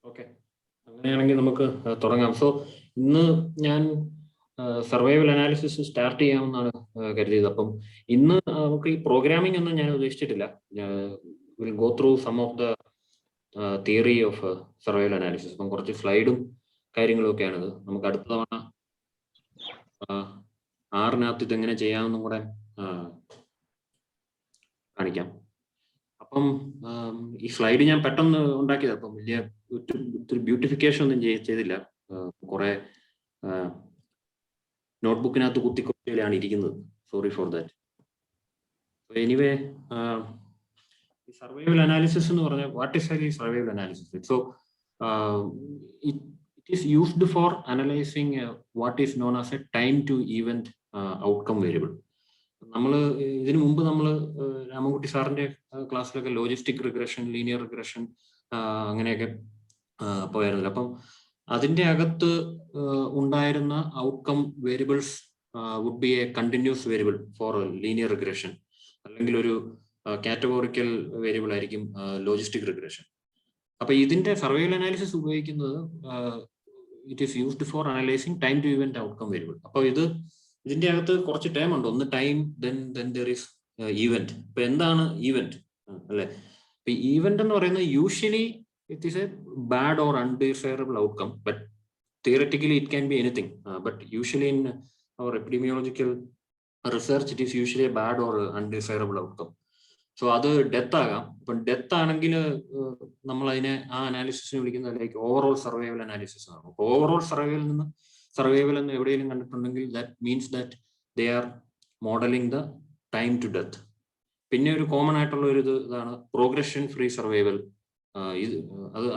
Okay, അങ്ങനെയാണെങ്കിൽ നമുക്ക് തുടങ്ങാം. സോ ഇന്ന് ഞാൻ സർവൈവൽ അനാലിസിസ് സ്റ്റാർട്ട് ചെയ്യാമെന്നാണ് കരുതിയത്. അപ്പം ഇന്ന് നമുക്ക് ഈ പ്രോഗ്രാമിംഗ് ഒന്നും ഞാൻ ഉദ്ദേശിച്ചിട്ടില്ല. Will go through some of the theory of survival analysis. അപ്പം കുറച്ച് സ്ലൈഡും കാര്യങ്ങളും ഒക്കെയാണിത്. നമുക്ക് അടുത്ത തവണ ആറിനകത്ത് ഇതെങ്ങനെ ചെയ്യാമെന്നും കൂടെ കാണിക്കാം. അപ്പം ഈ സ്ലൈഡ് ഞാൻ പെട്ടെന്ന് ഉണ്ടാക്കിയത്. അപ്പം വലിയ ഒത്തിരി ബ്യൂട്ടിഫിക്കേഷൻ ഒന്നും ചെയ്തില്ല. കുറെ നോട്ട്ബുക്കിനകത്ത് കുത്തിക്കൊത്തിയാണ് ഇരിക്കുന്നത്. Sorry for that. Anyway, survival analysis എന്ന് പറഞ്ഞാൽ വാട്ട് ഈസ് ഈ survival analysis? So it is used for analysing what is known as a time to event outcome variable. നമ്മൾ ഇതിനു മുമ്പ് നമ്മൾ രാമൻകുട്ടി സാറിന്റെ ക്ലാസ്സിലൊക്കെ ലോജിസ്റ്റിക് റിഗ്രഷൻ, ലീനിയർ റിഗ്രഷൻ അങ്ങനെയൊക്കെ പോയായിരുന്നല്ലോ. അപ്പം അതിന്റെ അകത്ത് ഉണ്ടായിരുന്ന outcome variables would be a continuous variable for linear regression, അല്ലെങ്കിൽ ഒരു കാറ്റഗോറിക്കൽ വേരിയബിൾ ആയിരിക്കും ലോജിസ്റ്റിക് റിഗ്രഷൻ. അപ്പൊ ഇതിന്റെ സർവൈവൽ അനാലിസിസ് ഉപയോഗിക്കുന്നത് it is used for analysing time to event outcome variable. അപ്പോൾ ഇതിന്റെ അകത്ത് കുറച്ച് ടൈം ഉണ്ട്. ഒന്ന് time, then there is event. ഇപ്പൊ എന്താണ് ഈവന്റ് അല്ലെ? ഇപ്പൊ ഈവന്റ് എന്ന് പറയുന്നത് usually it is a bad or undesirable outcome, but theoretically it can be anything. But usually in our epidemiological research it is usually a bad or undesirable outcome. So അത് death ആകാം. ഇപ്പൊ death ആണെങ്കിൽ നമ്മൾ അതിനെ ആ അനാലിസിസിനെ വിളിക്കുന്നത് like overall survival analysis ആണ്. ഓവറോൾ സർവൈവൽ എന്ന് എവിടെയെങ്കിലും കണ്ടിട്ടുണ്ടെങ്കിൽ that means that they are modelling the time to death. പിന്നെ ഒരു കോമൺ ആയിട്ടുള്ള ഒരു ഇതാണ് പ്രോഗ്രഷൻ ഫ്രീ സർവൈവൽ.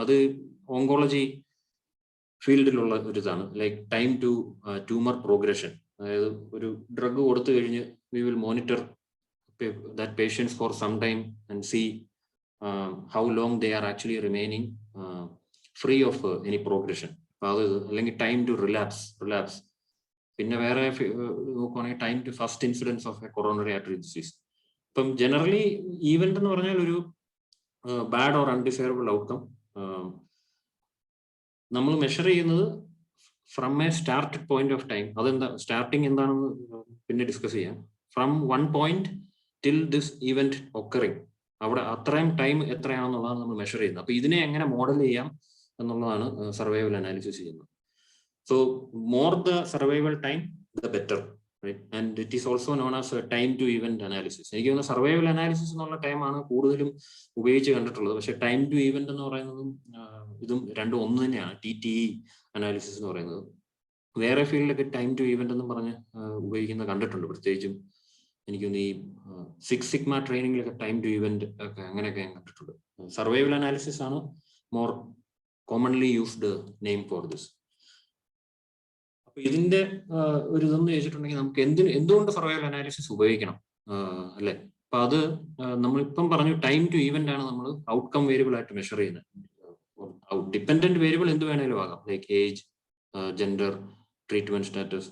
അത് ഓങ്കോളജി ഫീൽഡിലുള്ള ഒരു ഇതാണ്, like time to tumour progression. അതായത് ഒരു ഡ്രഗ് കൊടുത്തു കഴിഞ്ഞ് we will monitor that patients for some time and see how long they are actually remaining free of any progression. അല്ലെങ്കിൽ ടൈം ടു റിലാപ്സ്. പിന്നെ വേറെ നോക്കുവാണെങ്കിൽ time to first incidence of a coronary artery disease. ഇപ്പം generally event എന്ന് പറഞ്ഞാൽ ഒരു bad or undesirable outcome നമ്മൾ measure ചെയ്യുന്നത് from a start point of time. അതെന്താ സ്റ്റാർട്ടിങ് എന്താണെന്ന് പിന്നെ ഡിസ്കസ് ചെയ്യാം. From one point till this event occurring, അവിടെ അത്രയും ടൈം എത്രയാണെന്നുള്ളതാണ് നമ്മൾ മെഷർ ചെയ്യുന്നത്. അപ്പൊ ഇതിനെ എങ്ങനെ മോഡൽ ചെയ്യാം എന്നുള്ളതാണ് സർവൈവൽ അനാലിസിസ് ചെയ്യുന്നത്. So more the survival time the better, and it is also known as time to event analysis. എനിക്ക് തോന്നുന്നു സർവൈവൽ അനാലിസിസ് എന്നുള്ള ടൈമാണ് കൂടുതലും ഉപയോഗിച്ച് കണ്ടിട്ടുള്ളത്. പക്ഷെ ടൈം ടു ഇവന്റ് എന്ന് പറയുന്നതും ഇതും രണ്ടും ഒന്ന് തന്നെയാണ്. TTE അനാലിസിസ് എന്ന് പറയുന്നത്. വേറെ ഫീൽഡിലൊക്കെ ടൈം ടു ഇവന്റ് എന്ന് പറഞ്ഞ് ഉപയോഗിക്കുന്നത് കണ്ടിട്ടുണ്ട്. പ്രത്യേകിച്ചും എനിക്കൊന്ന് ഈ 6 സിഗ്മ ട്രെയിനിങ്ങിലൊക്കെ ടൈം ടു ഇവന്റ് ഒക്കെ അങ്ങനെയൊക്കെ ഞാൻ കണ്ടിട്ടുണ്ട്. സർവൈവൽ അനാലിസിസ് ആണ് more commonly used name for this. അപ്പൊ ഇതിന്റെ ഒരു ഇതെന്ന് ചോദിച്ചിട്ടുണ്ടെങ്കിൽ നമുക്ക് എന്തുകൊണ്ട് സർവൈവൽ അനാലിസിസ് ഉപയോഗിക്കണം അല്ലെ? അപ്പൊ അത് നമ്മളിപ്പം പറഞ്ഞു ടൈം ടു ഇവന്റ് ആണ് നമ്മൾ ഔട്ട്കം വേരിയബിൾ ആയിട്ട് മെഷർ ചെയ്യുന്നത്. ഡിപ്പെൻഡന്റ് വേരിയബിൾ എന്ത് വേണേലും ആകാം, like age, gender, treatment status,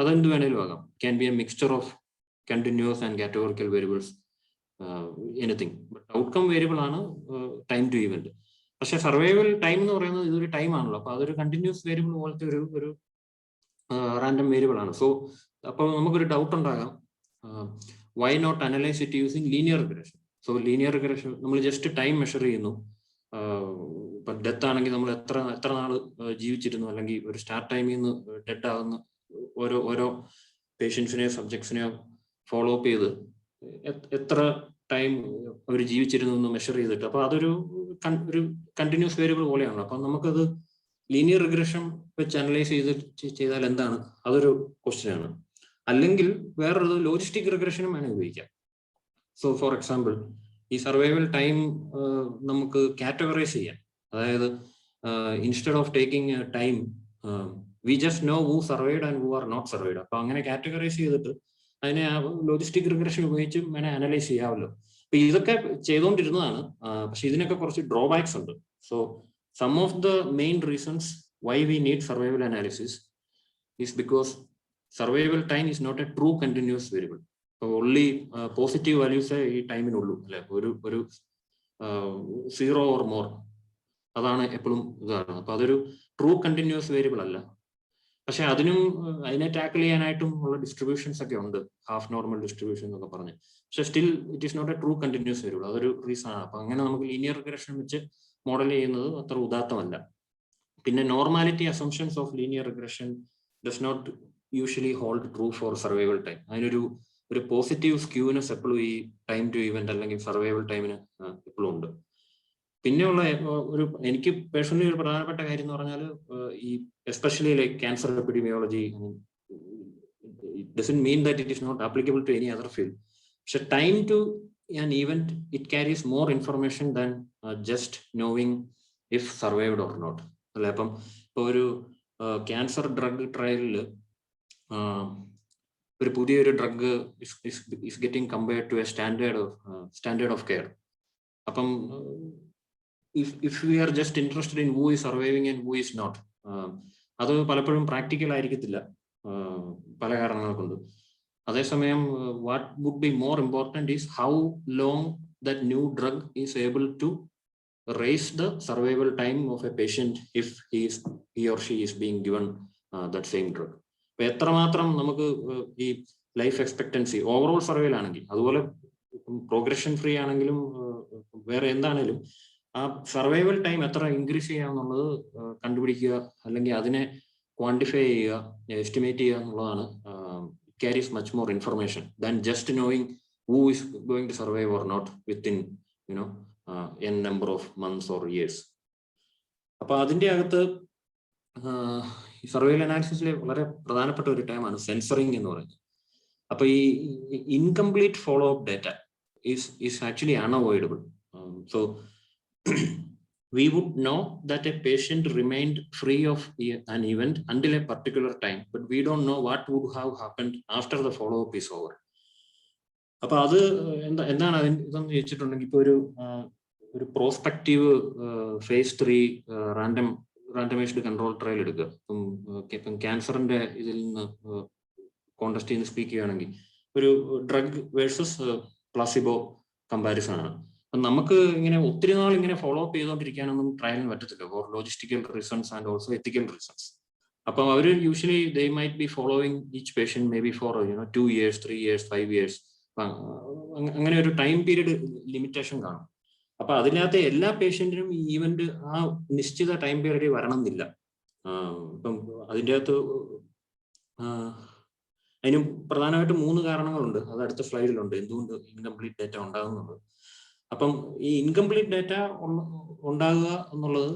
അതെന്ത് വേണേലും ആകാം. Can be A mixture of continuous and categorical variables, anything, but outcome variable ആണ് ടൈം ടു ഇവന്റ്. പക്ഷെ സർവൈവൽ ടൈം എന്ന് പറയുന്നത് ഇതൊരു ടൈം ആണല്ലോ. അപ്പൊ അതൊരു കണ്ടിന്യൂസ് വേരിയബിൾ പോലത്തെ ഒരു റാൻഡം വേരിയബിൾ ആണ്. സോ അപ്പോൾ നമുക്കൊരു ഡൗട്ട് ഉണ്ടാകാം, why not analyse it using linear regression? So linear regression നമ്മൾ ജസ്റ്റ് ടൈം മെഷർ ചെയ്യുന്നു. ഇപ്പൊ ഡെത്ത് ആണെങ്കിൽ നമ്മൾ എത്ര നാൾ ജീവിച്ചിരുന്നു, അല്ലെങ്കിൽ ഒരു സ്റ്റാർട്ട് ടൈമിൽ നിന്ന് ഡെഡ് ആകുന്ന ഓരോ പേഷ്യൻസിനെയോ സബ്ജക്ട്സിനെയോ ഫോളോ അപ്പ് ചെയ്ത് എത്ര ടൈം അവർ ജീവിച്ചിരുന്നു എന്ന് മെഷർ ചെയ്തിട്ട്, അപ്പൊ അതൊരു കണ്ടിന്യൂസ് വേരിയബിൾ പോലെയാണല്ലോ. അപ്പൊ നമുക്കത് ലീനിയർ റിഗ്രഷൻ വെച്ച് അനലൈസ് ചെയ്താൽ എന്താണ്, അതൊരു ക്വസ്റ്റ്യൻ ആണ്. അല്ലെങ്കിൽ വേറൊരു ലോജിസ്റ്റിക് റിഗ്രഷനും വേണമെങ്കിൽ ഉപയോഗിക്കാം. സോ ഫോർ എക്സാമ്പിൾ ഈ സർവൈവൽ ടൈം നമുക്ക് കാറ്റഗറൈസ് ചെയ്യാം. അതായത് instead of taking time we just know who survived and who are not survived. അപ്പൊ അങ്ങനെ കാറ്റഗറൈസ് ചെയ്തിട്ട് അതിനെ ലോജിസ്റ്റിക് റിഗ്രഷൻ ഉപയോഗിച്ച് അങ്ങനെ അനലൈസ് ചെയ്യാമല്ലോ. അപ്പൊ ഇതൊക്കെ ചെയ്തുകൊണ്ടിരുന്നതാണ്. പക്ഷെ ഇതിനൊക്കെ കുറച്ച് ഡ്രോബാക്സ് ഉണ്ട്. So some of the main reasons why we need survival analysis is because survival time is not a true continuous variable. Only positive വാല്യൂസേ ഈ ടൈമിനുള്ളൂ, അല്ലെ? ഒരു 0 ഓർ മോർ. അതാണ് എപ്പോഴും ഇതാണ്. അപ്പൊ അതൊരു ട്രൂ കണ്ടിന്യൂസ് വേരിയബിൾ അല്ല. പക്ഷെ അതിനെ ടാക്കിൾ ചെയ്യാനായിട്ടും ഉള്ള ഡിസ്ട്രിബ്യൂഷൻസ് ഒക്കെ ഉണ്ട്, ഹാഫ് നോർമൽ ഡിസ്ട്രിബ്യൂഷൻ എന്നൊക്കെ പറഞ്ഞ്. പക്ഷെ still it is not a true continuous variable. അതൊരു റീസൺ ആണ്. അപ്പൊ അങ്ങനെ നമുക്ക് ലീനിയർ റിഗ്രഷൻ വെച്ച് മോഡൽ ചെയ്യുന്നത് അത്ര ഉദാത്തമല്ല. പിന്നെ normality assumptions of linear regression does not usually hold true for survival time. അതിനൊരു പോസിറ്റീവ് സ്ക്യൂനെസ് എപ്പോഴും ഈ ടൈം ടു ഇവന്റ് അല്ലെങ്കിൽ സർവൈവൽ ടൈമിന് എപ്പോഴും ഉണ്ട്. പിന്നെയുള്ള എനിക്ക് പേഴ്സണലി ഒരു പ്രധാനപ്പെട്ട കാര്യം എന്ന് പറഞ്ഞാൽ ഈ especially like cancer epidemiology, it doesn't mean that it is not applicable to any other field. പക്ഷെ time to an event it carries more information than just knowing if survived or not. അല്ലെ, അപ്പം ഇപ്പൊ ഒരു cancer drug ട്രയലിൽ ഒരു പുതിയൊരു drug is getting compared to a standard of care. അപ്പം if we are just interested in who is surviving and who is not, അത് പലപ്പോഴും പ്രാക്ടിക്കൽ ആയിരിക്കത്തില്ല പല കാരണങ്ങൾ കൊണ്ട്. അതേസമയം what would be more important is how long that new drug is able to raise the survival time of a patient if he or she is being given that same drug. അപ്പൊ എത്രമാത്രം നമുക്ക് ഈ life expectancy overall survival ആണെങ്കിൽ, അതുപോലെ progression free ആണെങ്കിലും വേറെ എന്താണേലും ആ സർവൈവൽ ടൈം എത്ര ഇൻക്രീസ് ചെയ്യാന്നുള്ളത് കണ്ടുപിടിക്കുക, അല്ലെങ്കിൽ അതിനെ ക്വാണ്ടിഫൈ ചെയ്യുക, എസ്റ്റിമേറ്റ് ചെയ്യുക എന്നുള്ളതാണ്. Carries much more information than just knowing who is going to survive or not within N number of months or years. അപ്പൊ അതിന്റെ അകത്ത് സർവൈവൽ അനാലിസിസിൽ വളരെ പ്രധാനപ്പെട്ട ഒരു ടൈമാണ് സെൻസറിങ് എന്ന് പറയുന്നത്. അപ്പൊ ഈ incomplete follow up data is actually unavoidable. So we would know that a patient remained free of an event until a particular time, but we don't know what would have happened after the follow-up is over. അപ്പൊ അത് എന്താണ് ഇതെന്ന് ചോദിച്ചിട്ടുണ്ടെങ്കിൽ, ഇപ്പൊ ഒരു prospective phase 3 randomised control trial എടുക്കുക. ഇപ്പം ക്യാൻസറിന്റെ ഇതിൽ നിന്ന് കോണ്ടസ്റ്റ് നിന്ന് സ്പീക്ക് ചെയ്യുകയാണെങ്കിൽ ഒരു ഡ്രഗ് വേഴ്സസ് പ്ലാസിബോ കമ്പാരിസൺ ആണ്. നമുക്ക് ഇങ്ങനെ ഒത്തിരി നാൾ ഇങ്ങനെ ഫോളോ അപ്പ് ചെയ്തുകൊണ്ടിരിക്കാനൊന്നും ട്രയലിന് പറ്റത്തില്ല, for logistical reasons and also ethical reasons. അപ്പം അവർ usually they might be following each patient may be for 2 years 3 years 5 years. അങ്ങനെ ഒരു ടൈം പീരീഡ് ലിമിറ്റേഷൻ കാണും. അപ്പൊ അതിനകത്ത് എല്ലാ പേഷ്യന്റിനും ഈ ഈവന്റ് ആ നിശ്ചിത ടൈം പീരീഡിൽ വരണം എന്നില്ല. ഇപ്പം അതിൻ്റെ അകത്ത് അതിന് പ്രധാനമായിട്ട് 3 കാരണങ്ങളുണ്ട്. അത് അടുത്ത സ്ലൈഡിലുണ്ട്, എന്തുകൊണ്ട് ഇൻകംപ്ലീറ്റ് ഡാറ്റ ഉണ്ടാകുന്നുണ്ട്. അപ്പം ഈ ഇൻകംപ്ലീറ്റ് ഡാറ്റ ഉണ്ടാകുക എന്നുള്ളത്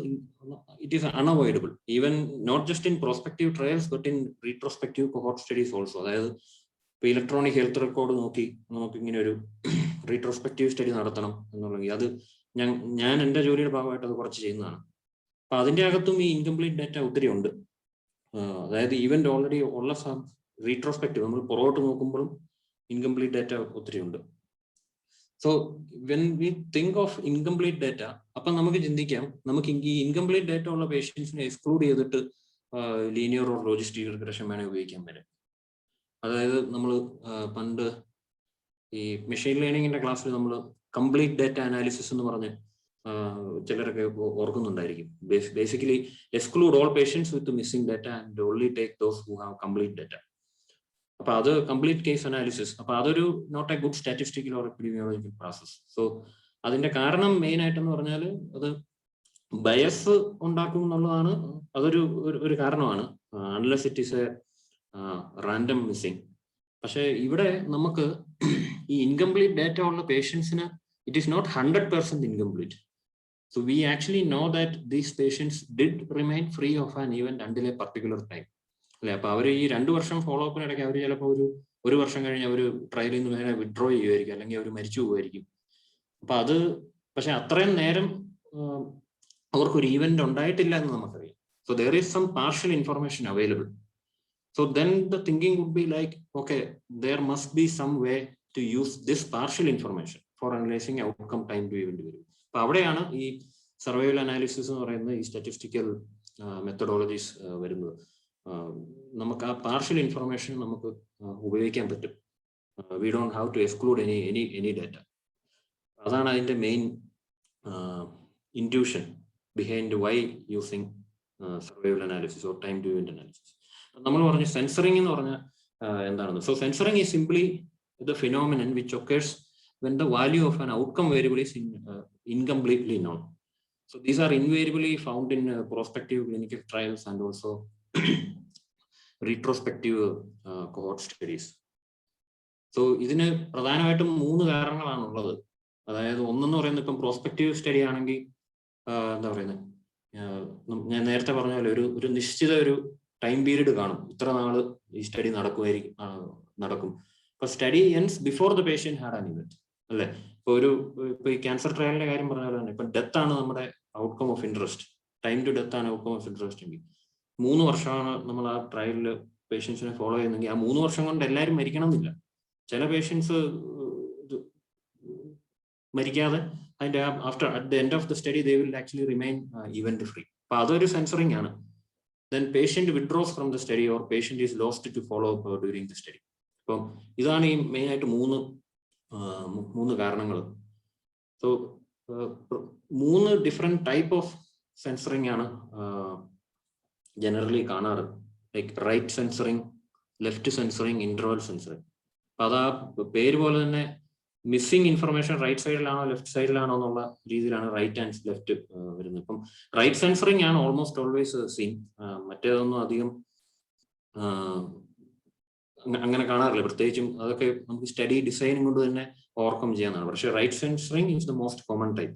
it is unavoidable, even not just in prospective trials but in retrospective cohort studies also. അതായത് ഇപ്പൊ ഇലക്ട്രോണിക് ഹെൽത്ത് റെക്കോർഡ് നോക്കി നമുക്ക് ഇങ്ങനെ ഒരു റീട്രോസ്പെക്റ്റീവ് സ്റ്റഡി നടത്തണം എന്നുണ്ടെങ്കിൽ അത് ഞാൻ എൻ്റെ ജോലിയുടെ ഭാഗമായിട്ട് അത് കുറച്ച് ചെയ്യുന്നതാണ്. അപ്പൊ അതിൻ്റെ അകത്തും ഈ ഇൻകംപ്ലീറ്റ് ഡാറ്റ ഒത്തിരി ഉണ്ട്. അതായത് ഈവന്റ് ഓൾറെഡി ഉള്ള റീട്രോസ്പെക്റ്റീവ് നമ്മൾ പുറകോട്ട് നോക്കുമ്പോഴും ഇൻകംപ്ലീറ്റ് ഡാറ്റ ഒത്തിരി ഉണ്ട്. So when we think of incomplete data, അപ്പൊ നമുക്ക് ചിന്തിക്കാം, നമുക്ക് ഈ ഇൻകംപ്ലീറ്റ് ഡാറ്റ ഉള്ള പേഷ്യൻസിനെ എക്സ്ക്ലൂഡ് ചെയ്തിട്ട് ലീനിയർ ഓർ ലോജിസ്റ്റിക് റിഗ്രഷൻ വേണേൽ ഉപയോഗിക്കാൻ പറ്റും. അതായത് നമ്മൾ പണ്ട് ഈ മെഷീൻ ലേണിംഗിന്റെ ക്ലാസ്സിൽ നമ്മൾ കംപ്ലീറ്റ് ഡാറ്റ അനാലിസിസ് എന്ന് പറഞ്ഞ് ചിലരൊക്കെ ഓർക്കുന്നുണ്ടായിരിക്കും. Basically exclude all patients with missing data and only take those who have complete data. അപ്പൊ അത് കംപ്ലീറ്റ് കേസ് അനാലിസിസ്. അപ്പൊ അതൊരു not a good statistical or epidemiological process. So അതിന്റെ കാരണം മെയിൻ ആയിട്ടെന്ന് പറഞ്ഞാൽ അത് ബയസ് ഉണ്ടാക്കും എന്നുള്ളതാണ്. അതൊരു കാരണമാണ്, unless it is a random missing. പക്ഷെ ഇവിടെ നമുക്ക് ഈ ഇൻകംപ്ലീറ്റ് ഡാറ്റ ഉള്ള പേഷ്യൻസിന് it is not 100% incomplete. So we actually know that these patients did remain free of an event until a particular time. അല്ലെ, അപ്പൊ അവർ ഈ 2 വർഷം ഫോളോ അപ്പിനിടയ്ക്ക് അവർ ചിലപ്പോൾ ഒരു വർഷം കഴിഞ്ഞ് അവർ ട്രയലിൽ നിന്ന് നേരെ വിഡ്രോ ചെയ്യുമായിരിക്കും, അല്ലെങ്കിൽ അവർ മരിച്ചു പോകുമായിരിക്കും. അപ്പൊ അത് പക്ഷെ അത്രയും നേരം അവർക്കൊരു ഈവന്റ് ഉണ്ടായിട്ടില്ല എന്ന് നമുക്കറിയാം. So there is some partial information available. So then the thinking would be like, okay, there must be some way to use this partial information for analyzing outcome time to event value. അപ്പൊ അവിടെയാണ് ഈ survival analysis എന്ന് പറയുന്ന ഈ statistical methodologies വരുന്നത്. നമുക്ക് ആ partial information നമുക്ക് ഉപയോഗിക്കാൻ പറ്റും. We don't have to exclude any data. അതാണ് അതിന്റെ main intuition. behind why using survival analysis or time to event analysis. നമ്മൾ പറഞ്ഞു സെൻസറിങ് എന്ന് പറഞ്ഞാൽ എന്താണെന്ന്. So censoring is simply the phenomenon which occurs when the value of an outcome variable is incompletely known. So these are invariably found in prospective clinical trials and also retrospective cohort studies. So ഇതിന് പ്രധാനമായിട്ടും 3 കാരണങ്ങളാണ് ഉള്ളത്. അതായത് ഒന്നെന്ന് പറയുന്നത് ഇപ്പം prospective study ആണെങ്കിൽ എന്താ പറയുന്നത്, ഞാൻ നേരത്തെ പറഞ്ഞ പോലെ ഒരു നിശ്ചിത ഒരു ടൈം പീരീഡ് കാണും, ഇത്ര നാള് ഈ സ്റ്റഡി നടക്കും. ഇപ്പൊ study ends before the patient had an event അല്ലെ. ഇപ്പൊ ഈ ക്യാൻസർ ട്രയലിന്റെ കാര്യം പറഞ്ഞ പോലെ തന്നെ ഇപ്പൊ ഡെത്ത് ആണ് നമ്മുടെ outcome of interest, time to death ആണ് ഔട്ട്കം ഓഫ് ഇൻട്രസ്റ്റ് എങ്കിൽ 3 വർഷമാണ് നമ്മൾ ആ ട്രയലിൽ പേഷ്യൻസിനെ ഫോളോ ചെയ്യുന്നെങ്കിൽ ആ 3 വർഷം കൊണ്ട് എല്ലാവരും മരിക്കണം എന്നില്ല. ചില പേഷ്യൻസ് മരിക്കാതെ അതിന്റെ after at the end of the study they will actually remain event free. അപ്പൊ അതൊരു സെൻസറിങ് ആണ്. Then patient withdraws from the study or patient is lost to follow up during the study. അപ്പം ഇതാണ് ഈ main ആയിട്ട് 3 കാരണങ്ങൾ. So 3 different type of censoring ആണ് generally കാണാറ്. Like right censoring, left censoring, interval censoring. അപ്പൊ അതാ പേര് പോലെ തന്നെ മിസ്സിംഗ് ഇൻഫർമേഷൻ റൈറ്റ് സൈഡിലാണോ ലെഫ്റ്റ് സൈഡിലാണോ എന്നുള്ള രീതിയിലാണ് റൈറ്റ് ആൻഡ് ലെഫ്റ്റ് വരുന്നത്. ഇപ്പം റൈറ്റ് സെൻസറിങ് ആണ് ഓൾമോസ്റ്റ് ഓൾവേസ് സീൻ. മറ്റേതൊന്നും അധികം അങ്ങനെ കാണാറില്ല. പ്രത്യേകിച്ചും അതൊക്കെ നമുക്ക് സ്റ്റഡി ഡിസൈനിങ് കൊണ്ട് തന്നെ ഓവർകം ചെയ്യാനാണ്. പക്ഷേ right censoring is the most common type.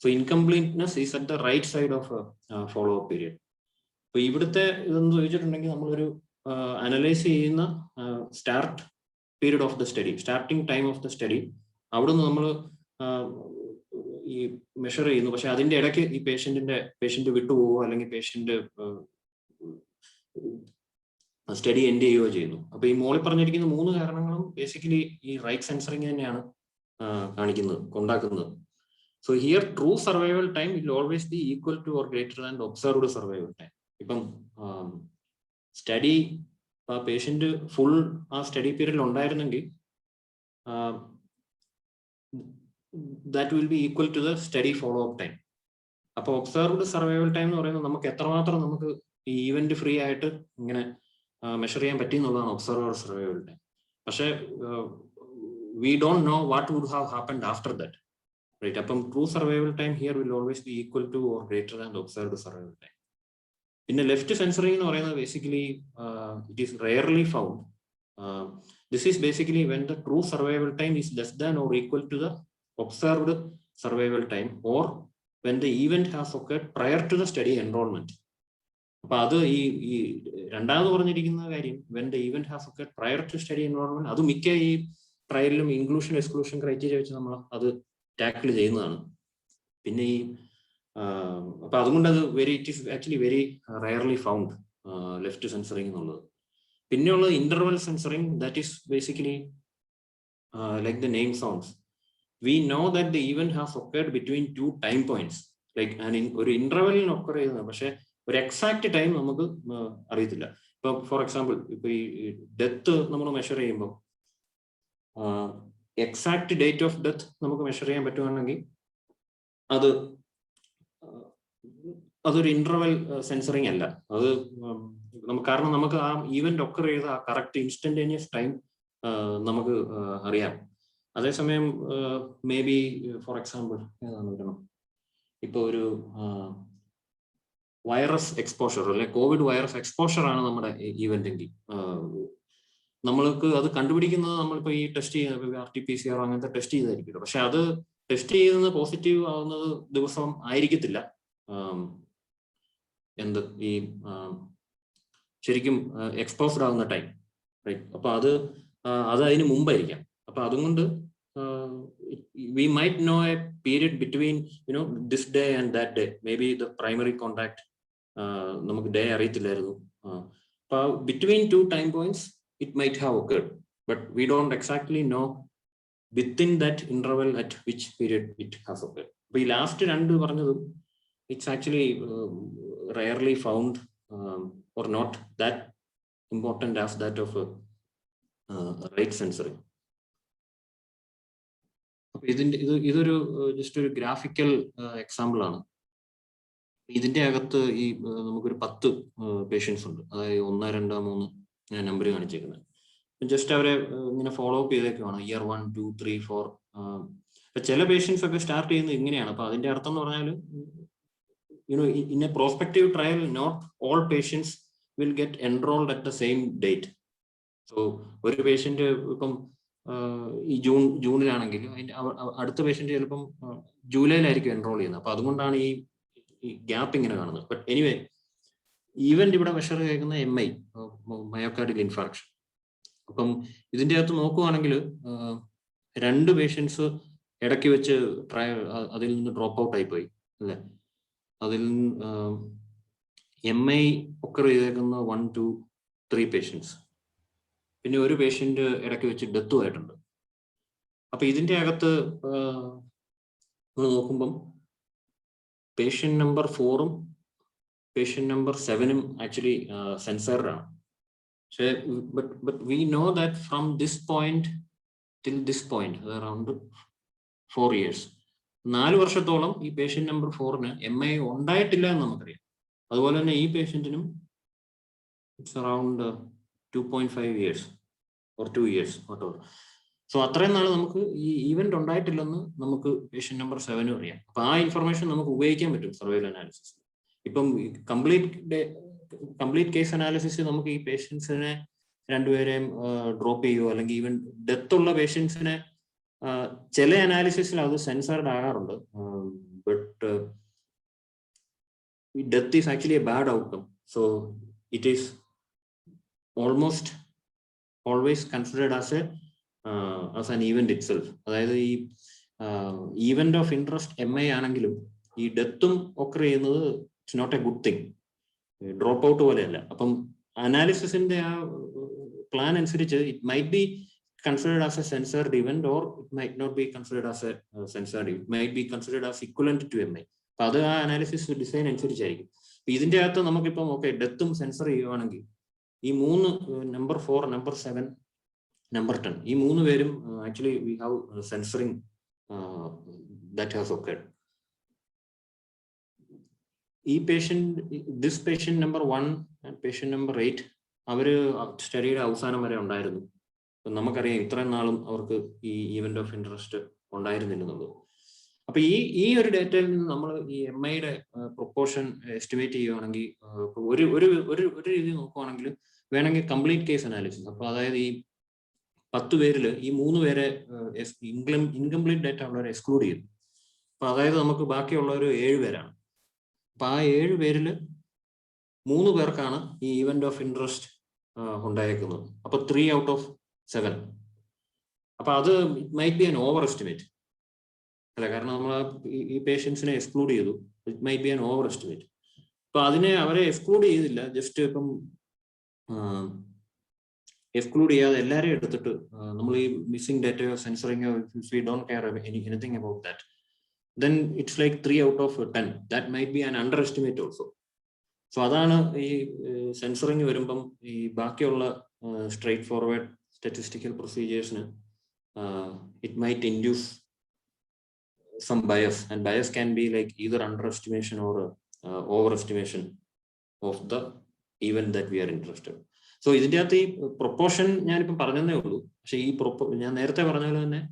So incompleteness is at the right side of follow up period. അപ്പൊ ഇവിടുത്തെ ഇതെന്ന് ചോദിച്ചിട്ടുണ്ടെങ്കിൽ നമ്മളൊരു അനലൈസ് ചെയ്യുന്ന start period of the study, starting time of the study, അവിടുന്ന് നമ്മൾ ഈ മെഷർ ചെയ്യുന്നു. പക്ഷെ അതിന്റെ ഇടയ്ക്ക് ഈ പേഷ്യന്റ് വിട്ടുപോകുകയോ അല്ലെങ്കിൽ പേഷ്യന്റ് സ്റ്റഡി എൻഡ് ചെയ്യുകയോ ചെയ്യുന്നു. അപ്പൊ ഈ മോളിൽ പറഞ്ഞിരിക്കുന്ന 3 കാരണങ്ങളും ബേസിക്കലി ഈ റൈറ്റ് സെൻസറിങ് തന്നെയാണ് ഉണ്ടാക്കുന്നത്. So here true survival time will always be equal to or greater than observed survival time. ഇപ്പം സ്റ്റഡി ആ പേഷ്യന്റ് ഫുൾ ആ സ്റ്റഡി പീരീഡിൽ ഉണ്ടായിരുന്നെങ്കിൽ that will be equal to the study follow up time. അപ്പൊ observed survival time എന്ന് പറയുന്നത് നമുക്ക് എത്രമാത്രം നമുക്ക് ഈ ഈവന്റ് ഫ്രീ ആയിട്ട് ഇങ്ങനെ മെഷർ ചെയ്യാൻ പറ്റി എന്നുള്ളതാണ് ഒബ്സർവ്ഡ് സർവൈവൽ ടൈം. പക്ഷെ we don't know what would have happened after that, right? അപ്പം true survival time here will always be equal to or greater than observed survival time. പിന്നെ left censoring എന്ന് പറയുന്നത് basically it is rarely found. This is basically when the true survival time is less than or equal to the observed survival time or when the event has occurred prior to the study enrolment. അപ്പൊ അത് ഈ രണ്ടാമത് പറഞ്ഞിരിക്കുന്ന കാര്യം when the event has occurred prior to study enrolment, അത് മിക്ക ഈ ട്രയലിലും inclusion exclusion criteria വെച്ച് നമ്മൾ അത് ടാക്കിൾ ചെയ്യുന്നതാണ്. പിന്നെ ഈ അപ്പൊ അതുകൊണ്ട് അത് it is actually very rarely found left censoring എന്നുള്ളത്. പിന്നെയുള്ളത് interval censoring. That is basically like the name sounds, we know that the event has occurred between 2 time points. Like ഒരു ഇന്റർവെലിന് ഒക്കർ ചെയ്യുന്നത്, പക്ഷെ ഒരു എക്സാക്ട് ടൈം നമുക്ക് അറിയത്തില്ല. ഇപ്പൊ for example ഇപ്പൊ ഈ ഡെത്ത് നമ്മൾ മെഷർ ചെയ്യുമ്പോൾ എക്സാക്ട് ഡേറ്റ് ഓഫ് ഡെത്ത് നമുക്ക് മെഷർ ചെയ്യാൻ പറ്റുവാണെങ്കിൽ അതൊരു ഇന്റർവെൽ സെൻസറിങ് അല്ല. അത് കാരണം നമുക്ക് ആ ഈവന്റ് ഒക്കർ ചെയ്ത ആ കറക്റ്റ് ഇൻസ്റ്റന്റേനിയസ് ടൈം നമുക്ക് അറിയാം. അതേസമയം മേ ബി ഫോർ എക്സാമ്പിൾ ഇപ്പൊ ഒരു വൈറസ് എക്സ്പോഷർ അല്ലെ, കോവിഡ് വൈറസ് എക്സ്പോഷർ ആണ് നമ്മുടെ ഈവന്റ് എങ്കിൽ നമ്മൾക്ക് അത് കണ്ടുപിടിക്കുന്നത് നമ്മളിപ്പോ ഈ ടെസ്റ്റ് ചെയ്യുന്ന RT-PCR അങ്ങനത്തെ ടെസ്റ്റ് ചെയ്തായിരിക്കും. പക്ഷെ അത് ടെസ്റ്റ് ചെയ്യുന്നത് പോസിറ്റീവ് ആവുന്നത് ദിവസം ആയിരിക്കത്തില്ല. ഈ ശരിക്കും എക്സ്പോസ്ഡ് ആവുന്ന ടൈം, റൈറ്റ്? അപ്പൊ അത് അതിന് മുമ്പായിരിക്കാം. അപ്പൊ അതുകൊണ്ട് we might know a period between this day and that day. Maybe the primary contact നമുക്ക് ഡേ അറിയത്തില്ലായിരുന്നു. അപ്പൊ between 2 time points it might have occurred, but we don't exactly know within that interval at which period it has occurred. അപ്പൊ ഈ last 2 പറഞ്ഞതും it's actually rarely found or not that important as that of right sensory. ഇതൊരു just ഒരു graphical example ആണ്. ഇതിന്റെ അകത്ത് ഈ നമുക്കൊരു 10 പേഷ്യൻസ് ഉണ്ട്, അതായത് 1, 2, 3 ഞാൻ നമ്പർ കാണിച്ചേക്കുന്നത്. ജസ്റ്റ് അവരെ ഇങ്ങനെ ഫോളോ അപ്പ് ചെയ്തേക്കുവാണ്, ഇയർ 1, 2, 3, 4. ചില പേഷ്യൻസ് ഒക്കെ സ്റ്റാർട്ട് ചെയ്യുന്നത് ഇങ്ങനെയാണ്. അപ്പൊ അതിന്റെ അർത്ഥം എന്ന് പറഞ്ഞാൽ in a prospective trial, not all patients will get enrolled at the same date. So ഒരു പേഷ്യന്റ് ഇപ്പം ഈ ജൂണിലാണെങ്കിൽ അടുത്ത പേഷ്യന്റ് ചിലപ്പം ജൂലൈയിലായിരിക്കും എൻറോൾ ചെയ്യുന്നത്. അപ്പൊ അതുകൊണ്ടാണ് ഈ ഗ്യാപ്പ് ഇങ്ങനെ കാണുന്നത്. ബട്ട് എനിവേ, ഈവന്റ് ഇവിടെ മെഷർ ചെയ്യുന്ന MI, മയോകാർഡിയൽ ഇൻഫാർക്ഷൻ. അപ്പം ഇതിന്റെ അകത്ത് നോക്കുവാണെങ്കിൽ 2 പേഷ്യൻസ് ഇടയ്ക്ക് വെച്ച് അതിൽ നിന്ന് ഡ്രോപ്പ് ഔട്ട് ആയിപ്പോയി അല്ലെ. അതിൽ MI ഒക്കെ ചെയ്തേക്കുന്ന 1, 2, 3 പേഷ്യൻസ്. പിന്നെ ഒരു പേഷ്യന്റ് ഇടയ്ക്ക് വെച്ച് ഡെത്തും ആയിട്ടുണ്ട്. അപ്പൊ ഇതിന്റെ അകത്ത് നോക്കുമ്പം പേഷ്യന്റ് നമ്പർ 4ഉം പേഷ്യന്റ് നമ്പർ 7ഉം ആക്ച്വലി സെൻസേർഡ് ആണ്. പക്ഷേ but we know that from this point till this point, around 4 years, 4 വർഷത്തോളം ഈ പേഷ്യന്റ് നമ്പർ 4ന് MI ഉണ്ടായിട്ടില്ല എന്ന് നമുക്കറിയാം. അതുപോലെ തന്നെ ഈ പേഷ്യന്റിനും it's around 2.5 years or 2 years whatever. So അത്രയും നാൾ നമുക്ക് ഈ ഈവന്റ് ഉണ്ടായിട്ടില്ലെന്ന് നമുക്ക് പേഷ്യന്റ് നമ്പർ 7 അറിയാം. അപ്പൊ ആ ഇൻഫർമേഷൻ നമുക്ക് ഉപയോഗിക്കാൻ പറ്റും സർവൈവൽ അനാലിസിസ്. ഇപ്പം കംപ്ലീറ്റ് കേസ് അനാലിസിസ് നമുക്ക് ഈ പേഷ്യൻസിനെ 2 പേരെയും ഡ്രോപ്പ് ചെയ്യുമോ, അല്ലെങ്കിൽ ഈവൻ ഡെത്ത് ഉള്ള പേഷ്യൻസിനെ ചില അനാലിസിസിൽ അത് സെൻസർഡ് ആകാറുണ്ട്. But death is actually A bad outcome. So it is almost always considered as an event itself. അതായത് ഈ ഈവന്റ് ഓഫ് ഇൻട്രസ്റ്റ് MI ആണെങ്കിലും ഈ ഡെത്തും ഒക്കെ ചെയ്യുന്നത് it's not a good thing, drop out പോലെയല്ല. അപ്പം അനാലിസിസിന്റെ ആ പ്ലാൻ അനുസരിച്ച് it might be considered as a censored event, or it might not be considered as a censored event. It might be considered as equivalent to MI. അപ്പൊ അത് ആ analysis design അനുസരിച്ചായിരിക്കും. ഇതിന്റെ അകത്ത് നമുക്കിപ്പം ഓക്കെ ഡെത്തും സെൻസർ ചെയ്യുവാണെങ്കിൽ ഈ 3 നമ്പർ 4, നമ്പർ 7, നമ്പർ 10 ഈ 3 പേരും actually we have censoring that has occurred. ഈ ദിസ് പേഷ്യന്റ് നമ്പർ 1 ആൻഡ് പേഷ്യന്റ് നമ്പർ 8 അവര് സ്റ്റഡിയുടെ അവസാനം വരെ ഉണ്ടായിരുന്നു. നമുക്കറിയാം ഇത്രയും നാളും അവർക്ക് ഈ ഈവന്റ് ഓഫ് ഇൻട്രസ്റ്റ് ഉണ്ടായിരുന്നില്ലെന്നുള്ളത്. അപ്പൊ ഈ ഒരു ഡേറ്റയിൽ നിന്ന് നമ്മൾ ഈ MIയുടെ പ്രൊപ്പോർഷൻ എസ്റ്റിമേറ്റ് ചെയ്യുവാണെങ്കിൽ ഒരു രീതി നോക്കുവാണെങ്കിൽ വേണമെങ്കിൽ കംപ്ലീറ്റ് കേസ് അനാലിസിസ്. അപ്പൊ അതായത് ഈ 10 പേരിൽ ഈ 3 പേരെ ഇൻകംപ്ലീറ്റ് ഡേറ്റ ഉള്ളവരെ എക്സ്ക്ലൂഡ് ചെയ്തു. അപ്പൊ അതായത് നമുക്ക് ബാക്കിയുള്ളവർ 7 പേരാണ്. അപ്പൊ ആ 7 പേരിൽ 3 പേർക്കാണ് ഈ ഈവന്റ് ഓഫ് ഇൻട്രസ്റ്റ് ഉണ്ടായേക്കുന്നത്. അപ്പൊ 3 out of 7. അപ്പൊ അത് it might B an over estimate അല്ല, കാരണം നമ്മൾ ഈ പേഷ്യൻസിനെ എക്സ്ക്ലൂഡ് ചെയ്തു. It might B an over estimate. അപ്പൊ അവരെ എക്സ്ക്ലൂഡ് ചെയ്തില്ല, ജസ്റ്റ് ഇപ്പം എക്സ്ക്ലൂഡ് ചെയ്യാതെ എല്ലാവരെയും എടുത്തിട്ട് നമ്മൾ ഈ മിസ്സിംഗ് ഡേറ്റയോ സെൻസറിങ്ങോ we don't care anything about that, then it's like 3 out of 10. That might be an underestimate also. So അതാണ് ഈ സെൻസറിങ് വരുമ്പം ഈ ബാക്കിയുള്ള straight forward statistical procedures, it might induce some bias, and bias can be like either underestimation or overestimation of the event that we are interested. So ഇതിന്റെ അകത്ത് ഈ proportion ഞാനിപ്പം പറഞ്ഞതേ ഉള്ളൂ. പക്ഷെ ഞാൻ നേരത്തെ പറഞ്ഞ പോലെ തന്നെ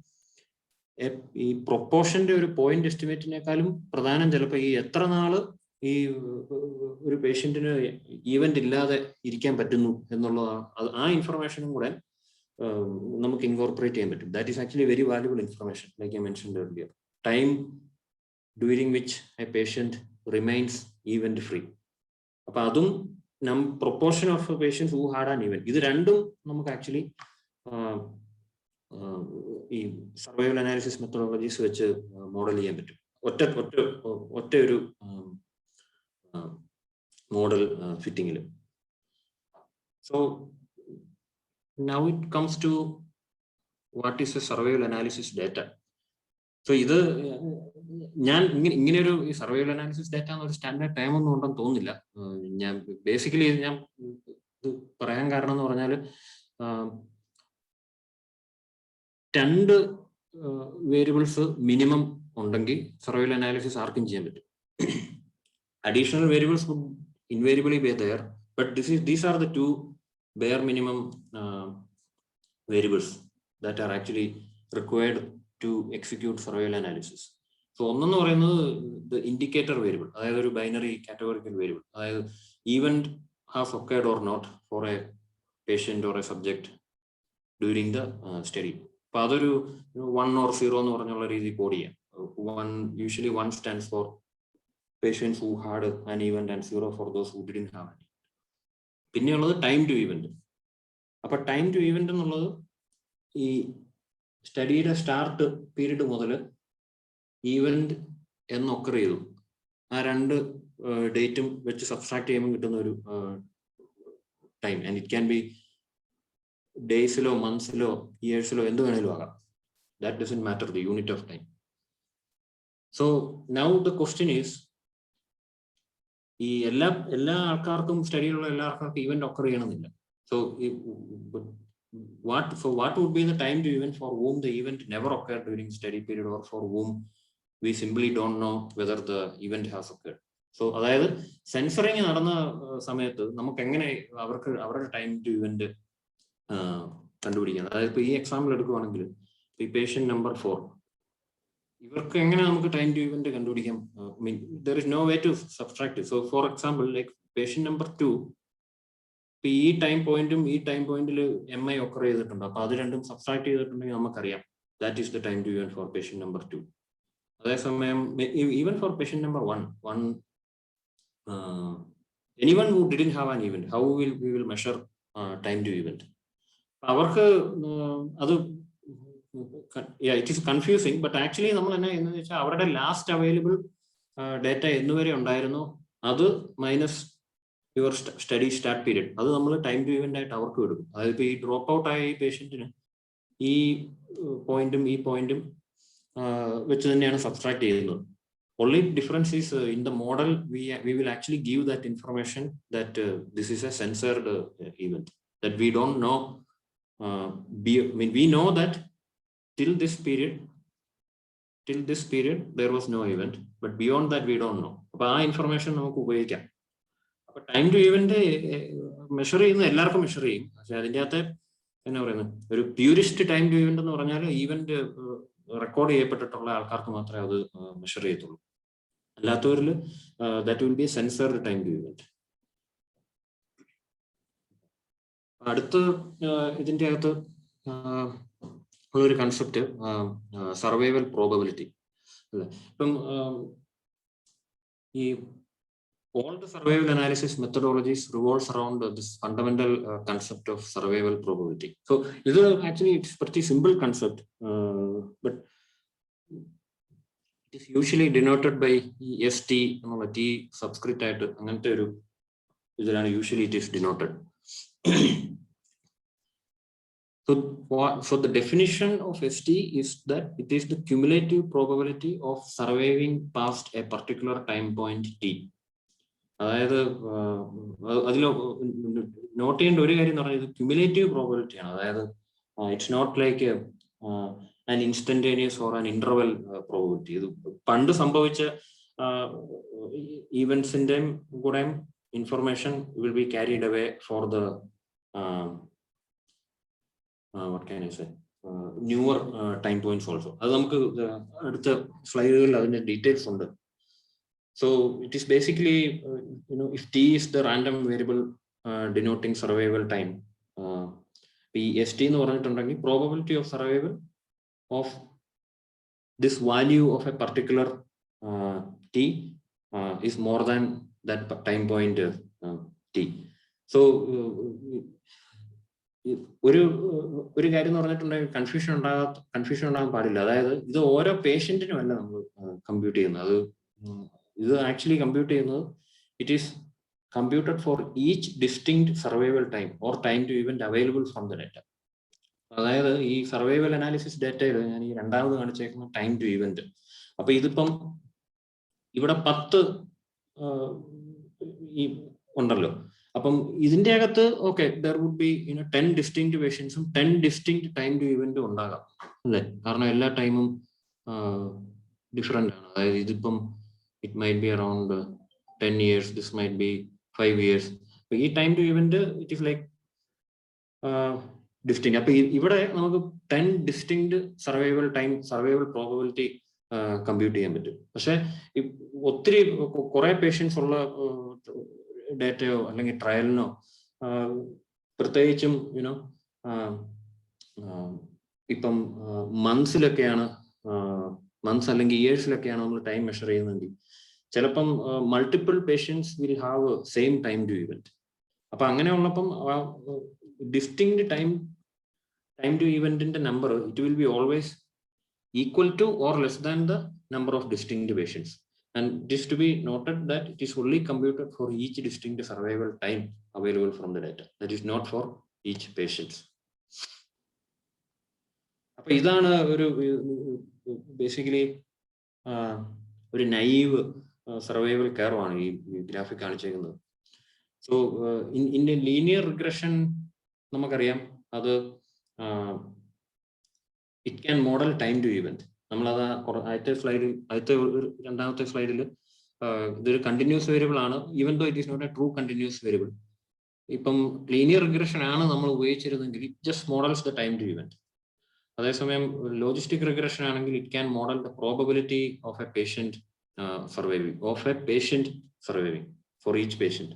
ഈ പ്രൊപ്പോർഷന്റെ ഒരു പോയിന്റ് എസ്റ്റിമേറ്റിനേക്കാളും പ്രധാനം ചിലപ്പോൾ ഈ എത്ര നാള് ഈ ഒരു പേഷ്യന്റിന് ഈവന്റ് ഇല്ലാതെ ഇരിക്കാൻ പറ്റുന്നു എന്നുള്ളതാണ്. ആ ഇൻഫർമേഷനും കൂടെ നമുക്ക് ഇൻകോർപ്പറേറ്റ് ചെയ്യാൻ പറ്റും. That is actually very valuable information, like I mentioned earlier. Time during which a patient remains event free. അപ്പൊ അതും proportion of patients who had an event, ഇത് രണ്ടും നമുക്ക് ആക്ച്വലി ഈ സർവൈവൽ അനാലിസിസ് മെത്തഡോളജീസ് വെച്ച് മോഡൽ ചെയ്യാൻ പറ്റും ഒറ്റ ഒരു മോഡൽ ഫിറ്റിങ്ങിൽ. So now it comes to what is a survival analysis data. So ഇത് ഞാൻ ഇങ്ങനെ ഒരു സർവൈവൽ അനാലിസിസ് ഡാറ്റ എന്നൊരു സ്റ്റാൻഡേർഡ് ടൈം ഒന്നും ഉണ്ടെന്ന് തോന്നുന്നില്ല. ഞാൻ ബേസിക്കലി ഞാൻ ഇത് പറയാൻ കാരണം എന്ന് പറഞ്ഞാൽ 2 വേരിയബിൾസ് മിനിമം ഉണ്ടെങ്കിൽ സർവൈവൽ അനാലിസിസ് ആർക്കും ചെയ്യാൻ പറ്റും. additional variables would invariably be there, but these are the two bare minimum variables that are actually required to execute survival analysis. So ഒന്നെന്ന് പറയുന്നത് the indicator variable, അതായത് ഒരു ബൈനറി കാറ്റഗോറിക്കൽ വേരിയബിൾ, അതായത് event has occurred or not for a patient or a subject during the study. അപ്പൊ അതൊരു 1 or 0 എന്ന് പറഞ്ഞുള്ള രീതി കോഡ് ചെയ്യാം. Usually 1 stands for patients who had an event and 0 for those who didn't have any. പിന്നെയുള്ളത് time to event. അപ്പൊ time to event എന്നുള്ളത് ഈ സ്റ്റഡിയുടെ സ്റ്റാർട്ട് പീരീഡ് മുതൽ ഈവന്റ് എന്ന് ഒക്കർ ചെയ്തു ആ 2 ഡേറ്റും വെച്ച് സബ്സ്ട്രാക്ട് ചെയ്യുമ്പോൾ കിട്ടുന്ന ഒരു ടൈം. ആൻഡ് ഇറ്റ് ക്യാൻ ബി ഡേയ്സിലോ മന്ത്സിലോ ഇയേഴ്സിലോ എന്ത് വേണേലും ആകാം. That doesn't matter the unit of time. So now the question is, ഈ എല്ലാ ആൾക്കാർക്കും സ്റ്റഡിയിലുള്ള എല്ലാ ആൾക്കാർക്കും ഇവന്റ് ഒക്കർ ചെയ്യണമെന്നില്ല. So what would be the time to event for whom the event never occurred during study period, or for whom we simply don't know whether the event has occurred? So അതായത് censoring നടന്ന സമയത്ത് നമുക്ക് എങ്ങനെ അവരുടെ time to event കണ്ടുപിടിക്കാം. അതായത് ഇപ്പൊ ഈ എക്സാമ്പിൾ എടുക്കുവാണെങ്കിൽ ഈ പേഷ്യന്റ് നമ്പർ 4, ഇവർക്ക് എങ്ങനെ നമുക്ക് ടൈം ടു ഇവന്റ് കണ്ടുപിടിക്കാം? there is no way to subtract it. So for example, like patient number 2, ഈ ടൈം പോയിന്റും ഈ ടൈം പോയിന്റിൽ MI ഒക്കർ ചെയ്തിട്ടുണ്ട്. അപ്പൊ അത് രണ്ടും സബ്സ്ട്രാക്ട് ചെയ്തിട്ടുണ്ടെങ്കിൽ നമുക്കറിയാം that is the time to event for patient number 2. അതേസമയം even for patient number 1, anyone who didn't have an event, how we will measure time to event? അവർക്ക് അത് it is confusing, but actually നമ്മൾ എന്ന് വെച്ചാൽ അവരുടെ last available data എന്നുവരെ ഉണ്ടായിരുന്നോ അത് minus your study start period, അത് നമ്മൾ ടൈം ടു ഇവന്റ് ആയിട്ട് അവർക്ക് വിടും. അതായത് ഇപ്പൊ ഈ ഡ്രോപ്പ് ഔട്ട് ആയ ഈ പേഷ്യന്റിന് ഈ പോയിന്റും ഈ പോയിന്റും വെച്ച് തന്നെയാണ് സബ്സ്ട്രാക്ട് ചെയ്യുന്നത്. Only difference is in the model we will actually give that information that this is a censored event, that we don't know. We know that till this period there was no event, but beyond that we don't know. അപ്പോൾ ആ information നമുക്ക് ഉപയോഗിക്കാം. അപ്പൊ time to event measure ചെയ്യുന്ന എല്ലാവർക്കും measure ചെയ്യും. പക്ഷെ അതിൻ്റെ അകത്ത് എന്നാ പറയുന്നത്, ഒരു പ്യൂരിസ്റ്റ് ടൈം ടു ഇവന്റ് എന്ന് പറഞ്ഞാൽ ഈവന്റ് റെക്കോർഡ് ചെയ്യപ്പെട്ടിട്ടുള്ള ആൾക്കാർക്ക് മാത്രമേ അത് മെഷർ ചെയ്യത്തുള്ളൂ. അല്ലാത്തവരിൽ that will be censored time to event. അടുത്ത് ഇതിൻ്റെ അകത്ത് ഉള്ളൊരു കൺസെപ്റ്റ് സർവൈവൽ പ്രോബബിലിറ്റി അല്ലേ. ഇപ്പം ഈ all the survival analysis methodologies revolves around this fundamental concept of survival probability. So actually it's pretty simple concept, but it is usually denoted by ST എന്നുള്ള T subscript ആയിട്ട് അങ്ങനത്തെ ഒരു ഇതിലാണ് usually it is denoted. So the definition of ST is that it is the cumulative probability of surviving past a particular time point T. അതായത് അതിൽ not ചെയ്യേണ്ട ഒരു കാര്യം എന്ന് പറഞ്ഞാൽ ഇത് ക്യുമുലേറ്റീവ് പ്രോബബിലിറ്റി ആണ്. അതായത് it's not like an instantaneous or an interval probability. ഇത് പണ്ട് സംഭവിച്ച ഈവൻസിന്റെയും കൂടെ information will be carried away for the what can I say newer time points also. അത് നമുക്ക് അടുത്ത സ്ലൈഡുകളിൽ അതിന്റെ ഡീറ്റെയിൽസ് ഉണ്ട്. So it is basically, if T is the random variable denoting survival time, ST എന്ന് പറഞ്ഞിട്ടുണ്ടെങ്കിൽ probability of survival of this value of a particular T is more than that time point T. So ഒരു കാര്യം എന്ന് പറഞ്ഞിട്ടുണ്ടെങ്കിൽ confusion ഉണ്ടാകാൻ പാടില്ല. അതായത് ഇത് ഓരോ പേഷ്യന്റിനും അല്ല നമ്മൾ കമ്പ്യൂട്ട് ചെയ്യുന്നത്. അത് ഇത് ആക്ച്വലി കമ്പ്യൂട്ട് ചെയ്യുന്നത് it is computed for each distinct survival time or time to event available from the data. അതായത് ഈ സർവൈവൽ അനാലിസിസ് ഡേറ്റയിൽ ഞാൻ ഈ രണ്ടാമത് കാണിച്ചേക്കുന്ന ടൈം ടു ഇവന്റ്. അപ്പൊ ഇതിപ്പം ഇവിടെ 10 ഈ ഉണ്ടല്ലോ. അപ്പം ഇതിന്റെ അകത്ത് ദർ വുഡ് ബി 10 ഡിസ്റ്റിങ്ക്ട് പേഷ്യൻസും 10 ഡിസ്റ്റിങ്ക്ട് ടൈം ടു ഇവന്റും ഉണ്ടാകാം അല്ലേ. കാരണം എല്ലാ ടൈമും ഡിഫറെന്റ് ആണ്. അതായത് ഇതിപ്പം it might be around 10 years, this might be 5 years. But ഈ time to event it is like distinct. അപ്പൊ ഇവിടെ നമുക്ക് 10 distinct survival time, survival probability compute ചെയ്യാൻ പറ്റും. പക്ഷെ ഒത്തിരി കുറെ പേഷ്യൻസ് ഉള്ള ഡേറ്റയോ അല്ലെങ്കിൽ ട്രയലിനോ പ്രത്യേകിച്ചും യുനോ ഇപ്പം മന്ത്സിലൊക്കെയാണ് മന്ത്സ് അല്ലെങ്കിൽ ഇയേഴ്സിലൊക്കെയാണ് നമ്മൾ ടൈം മെഷർ ചെയ്യുന്നതെങ്കിൽ ചിലപ്പം multiple patients will have same time to event. അപ്പൊ അങ്ങനെ ഉള്ളപ്പം ഡിസ്റ്റിങ്ക്ട് ടൈം ടു ഇവന്റിന്റെ number it will be always equal to or less than the number of distinct patients, and this to be noted that it is only computed for each distinct survival time available from the data, that is not for each patient. അപ്പൊ ഇതാണ് ഒരു basically ഒരു naive survival curve ആണ് ഈ graphic കാണിച്ചേക്കുന്നത്. So in linear regression നമുക്കറിയാം അത് it can model time to event. നമ്മളത് ആദ്യത്തെ സ്ലൈഡിൽ രണ്ടാമത്തെ സ്ലൈഡിൽ ഇതൊരു കണ്ടിന്യൂസ് വേരിയബിൾ ആണ്, even though it is not a true continuous variable. ഇപ്പം ലീനിയർ റിഗ്രഷൻ ആണ് നമ്മൾ ഉപയോഗിച്ചിരുന്നെങ്കിൽ it just models the time to event. അതേസമയം ലോജിസ്റ്റിക് റിഗ്രഷൻ ആണെങ്കിൽ it can model the probability of a patient surviving for each patient.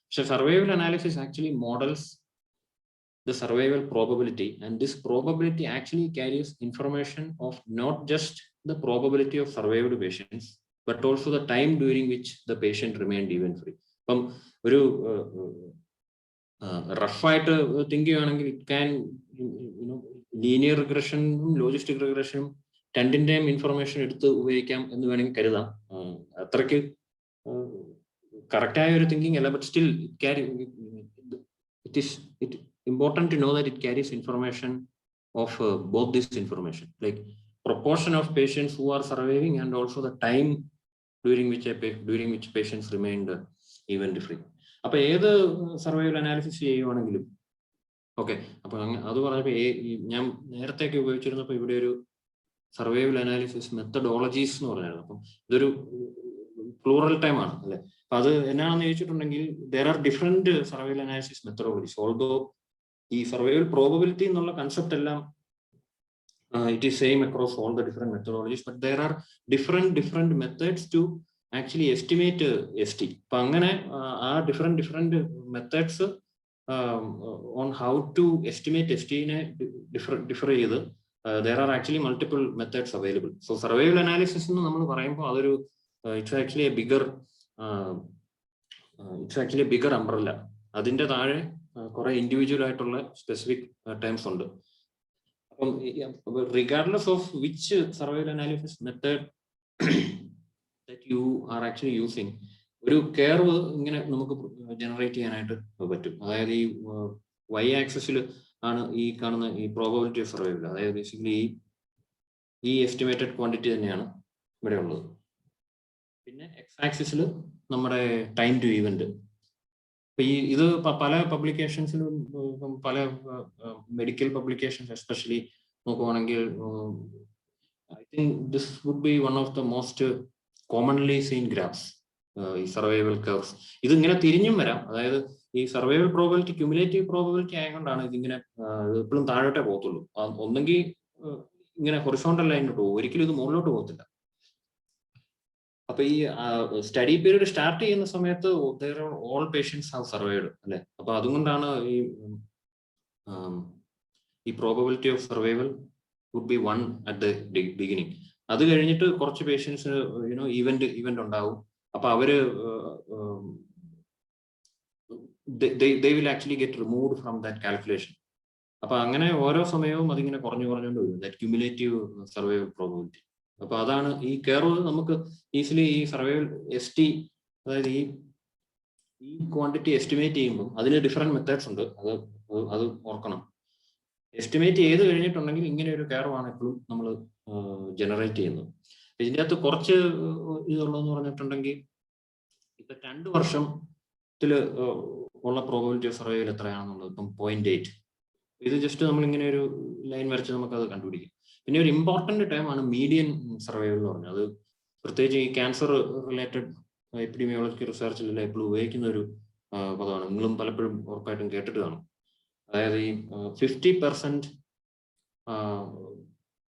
പക്ഷെ survival analysis actually models the survival probability, and this probability actually carries information of not just the probability of survived patients but also the time during which the patient remained event free. From oru rough ആയിട്ട് think ചെയ്യുകയാണെങ്കിൽ it can linear regression logistic regression രണ്ടിന്റെയും information എടുത്ത് ഉപയോഗിക്കാം എന്ന് വേണമെങ്കിൽ കരുതാം. അത്രയ്ക്ക് കറക്റ്റായ ഒരു തിങ്കിങ് അല്ല, but still it important to know that it carries information of both this information, like proportion of patients who are surviving and also the time during which patients remained event free. അപ്പൊ ഏത് survival analysis ചെയ്യുവാണെങ്കിലും okay, അപ്പൊ അത് പറഞ്ഞപ്പോ ഞാൻ നേരത്തെയൊക്കെ ഉപയോഗിച്ചിരുന്നപ്പോ ഇവിടെ ഒരു survival analysis methodologies എന്ന് പറഞ്ഞായിരുന്നു. അപ്പം ഇതൊരു പ്ലൂറൽ ടൈം ആണ് അല്ലെ. അപ്പൊ അത് എന്നാണെന്ന് ചോദിച്ചിട്ടുണ്ടെങ്കിൽ there are different survival analysis methodologies, although ഈ സർവൈവൽ പ്രോബബിലിറ്റി എന്നുള്ള കൺസെപ്റ്റ് എല്ലാം it is same across all the different methodologies, but there are different methods to actually estimate ST. അപ്പൊ അങ്ങനെ ആ different methods on how to estimate ST-നെ differ ചെയ്ത് there are actually multiple methods available. So survival analysis എന്ന് നമ്മൾ പറയുമ്പോൾ അതൊരു it's actually a bigger umbrella. അതിന്റെ താഴെ കുറെ ഇൻഡിവിജ്വൽ ആയിട്ടുള്ള സ്പെസിഫിക് ടേംസ് ഉണ്ട്. അപ്പം regardless of which survival analysis method that you are actually using, ഒരു കർവ് ഇങ്ങനെ നമുക്ക് ജനറേറ്റ് ചെയ്യാനായിട്ട് പറ്റും. അതായത് ഈ Y ആക്സിസിൽ ആണ് ഈ കാണുന്ന ഈ പ്രോബബിലിറ്റി ഓഫ് സർവൈവൽ, അതായത് ബേസിക്കലി ഈ എസ്റ്റിമേറ്റഡ് ക്വാണ്ടിറ്റി തന്നെയാണ് ഇവിടെ ഉള്ളത്. പിന്നെ X ആക്സിസിൽ നമ്മുടെ ടൈം ടു ഇവന്റ്. ഇത് പല പബ്ലിക്കേഷൻസിലും പല മെഡിക്കൽ പബ്ലിക്കേഷൻസ് എസ്പെഷ്യലി നോക്കുവാണെങ്കിൽ I think this would be one of the most commonly seen graphs, ഈ സർവൈവൽ കർവ്സ്. ഇത് ഇങ്ങനെ തിരിഞ്ഞും വരാം, അതായത് ഈ സർവൈവൽ പ്രോബബിലിറ്റി ക്യുമുലേറ്റീവ് പ്രോബബിലിറ്റി ആയതുകൊണ്ടാണ് ഇതിങ്ങനെ എപ്പോഴും താഴോട്ടേ പോകത്തുള്ളൂ. ഒന്നെങ്കിൽ ഇങ്ങനെ ഹൊറിസോണ്ടൽ ലൈനിലോട്ട് പോകും, ഒരിക്കലും ഇത് മുകളിലോട്ട് പോകത്തില്ല. അപ്പൊ ഈ സ്റ്റഡി പീരീഡ് സ്റ്റാർട്ട് ചെയ്യുന്ന സമയത്ത് ഓൾ പേഷ്യൻസ് ഹാവ് സർവൈവ്ഡ് അല്ലെ. അപ്പൊ അതുകൊണ്ടാണ് ഈ probability of survival would be 1 at the beginning. അത് കഴിഞ്ഞിട്ട് കുറച്ച് പേഷ്യൻസ് ഇവന്റ് ഉണ്ടാവും. അപ്പൊ അവര് they will actually get removed from that calculation. അപ്പൊ അങ്ങനെ ഓരോ സമയവും അതിങ്ങനെ കുറഞ്ഞുകൊണ്ട് വരും, ദാറ്റ് ക്യുമുലേറ്റീവ് സർവൈവൽ പ്രോബബിലിറ്റി. അപ്പൊ അതാണ് ഈ കർവ് നമുക്ക് ഈസിലി ഈ സർവൈവൽ ST, അതായത് ഈ ക്വാണ്ടിറ്റി എസ്റ്റിമേറ്റ് ചെയ്യുമ്പോൾ അതിന് ഡിഫറെന്റ് മെത്തേഡ്സ് ഉണ്ട്, അത് ഓർക്കണം. എസ്റ്റിമേറ്റ് ചെയ്ത് കഴിഞ്ഞിട്ടുണ്ടെങ്കിൽ ഇങ്ങനെ ഒരു കർവാണ് എപ്പോഴും നമ്മൾ ജനറേറ്റ് ചെയ്യുന്നത്. ഇതിൻ്റെ അകത്ത് കുറച്ച് ഇതുള്ളതെന്ന് പറഞ്ഞിട്ടുണ്ടെങ്കിൽ ഇപ്പൊ 2 വർഷത്തിൽ ഉള്ള പ്രോബബിലിറ്റി ഓഫ് സർവൈവൽ എത്രയാണെന്നുള്ളത് ഇപ്പം 0.8. ഇത് ജസ്റ്റ് നമ്മളിങ്ങനെ ഒരു ലൈൻ വരച്ച് നമുക്കത് കണ്ടുപിടിക്കും. പിന്നെ ഒരു ഇമ്പോർട്ടന്റ് ടൈം ആണ് മീഡിയൻ സർവൈവൽ എന്ന് പറഞ്ഞത്. അത് പ്രത്യേകിച്ച് ഈ ക്യാൻസർ റിലേറ്റഡ് എപ്പിഡീമിയോളജിക്കൽ റിസർച്ചിലെല്ലാം എപ്പോഴും ഉപയോഗിക്കുന്ന ഒരു പദമാണ്. നിങ്ങളും പലപ്പോഴും ഉറപ്പായിട്ടും കേട്ടിട്ട് കാണും. അതായത് ഈ 50%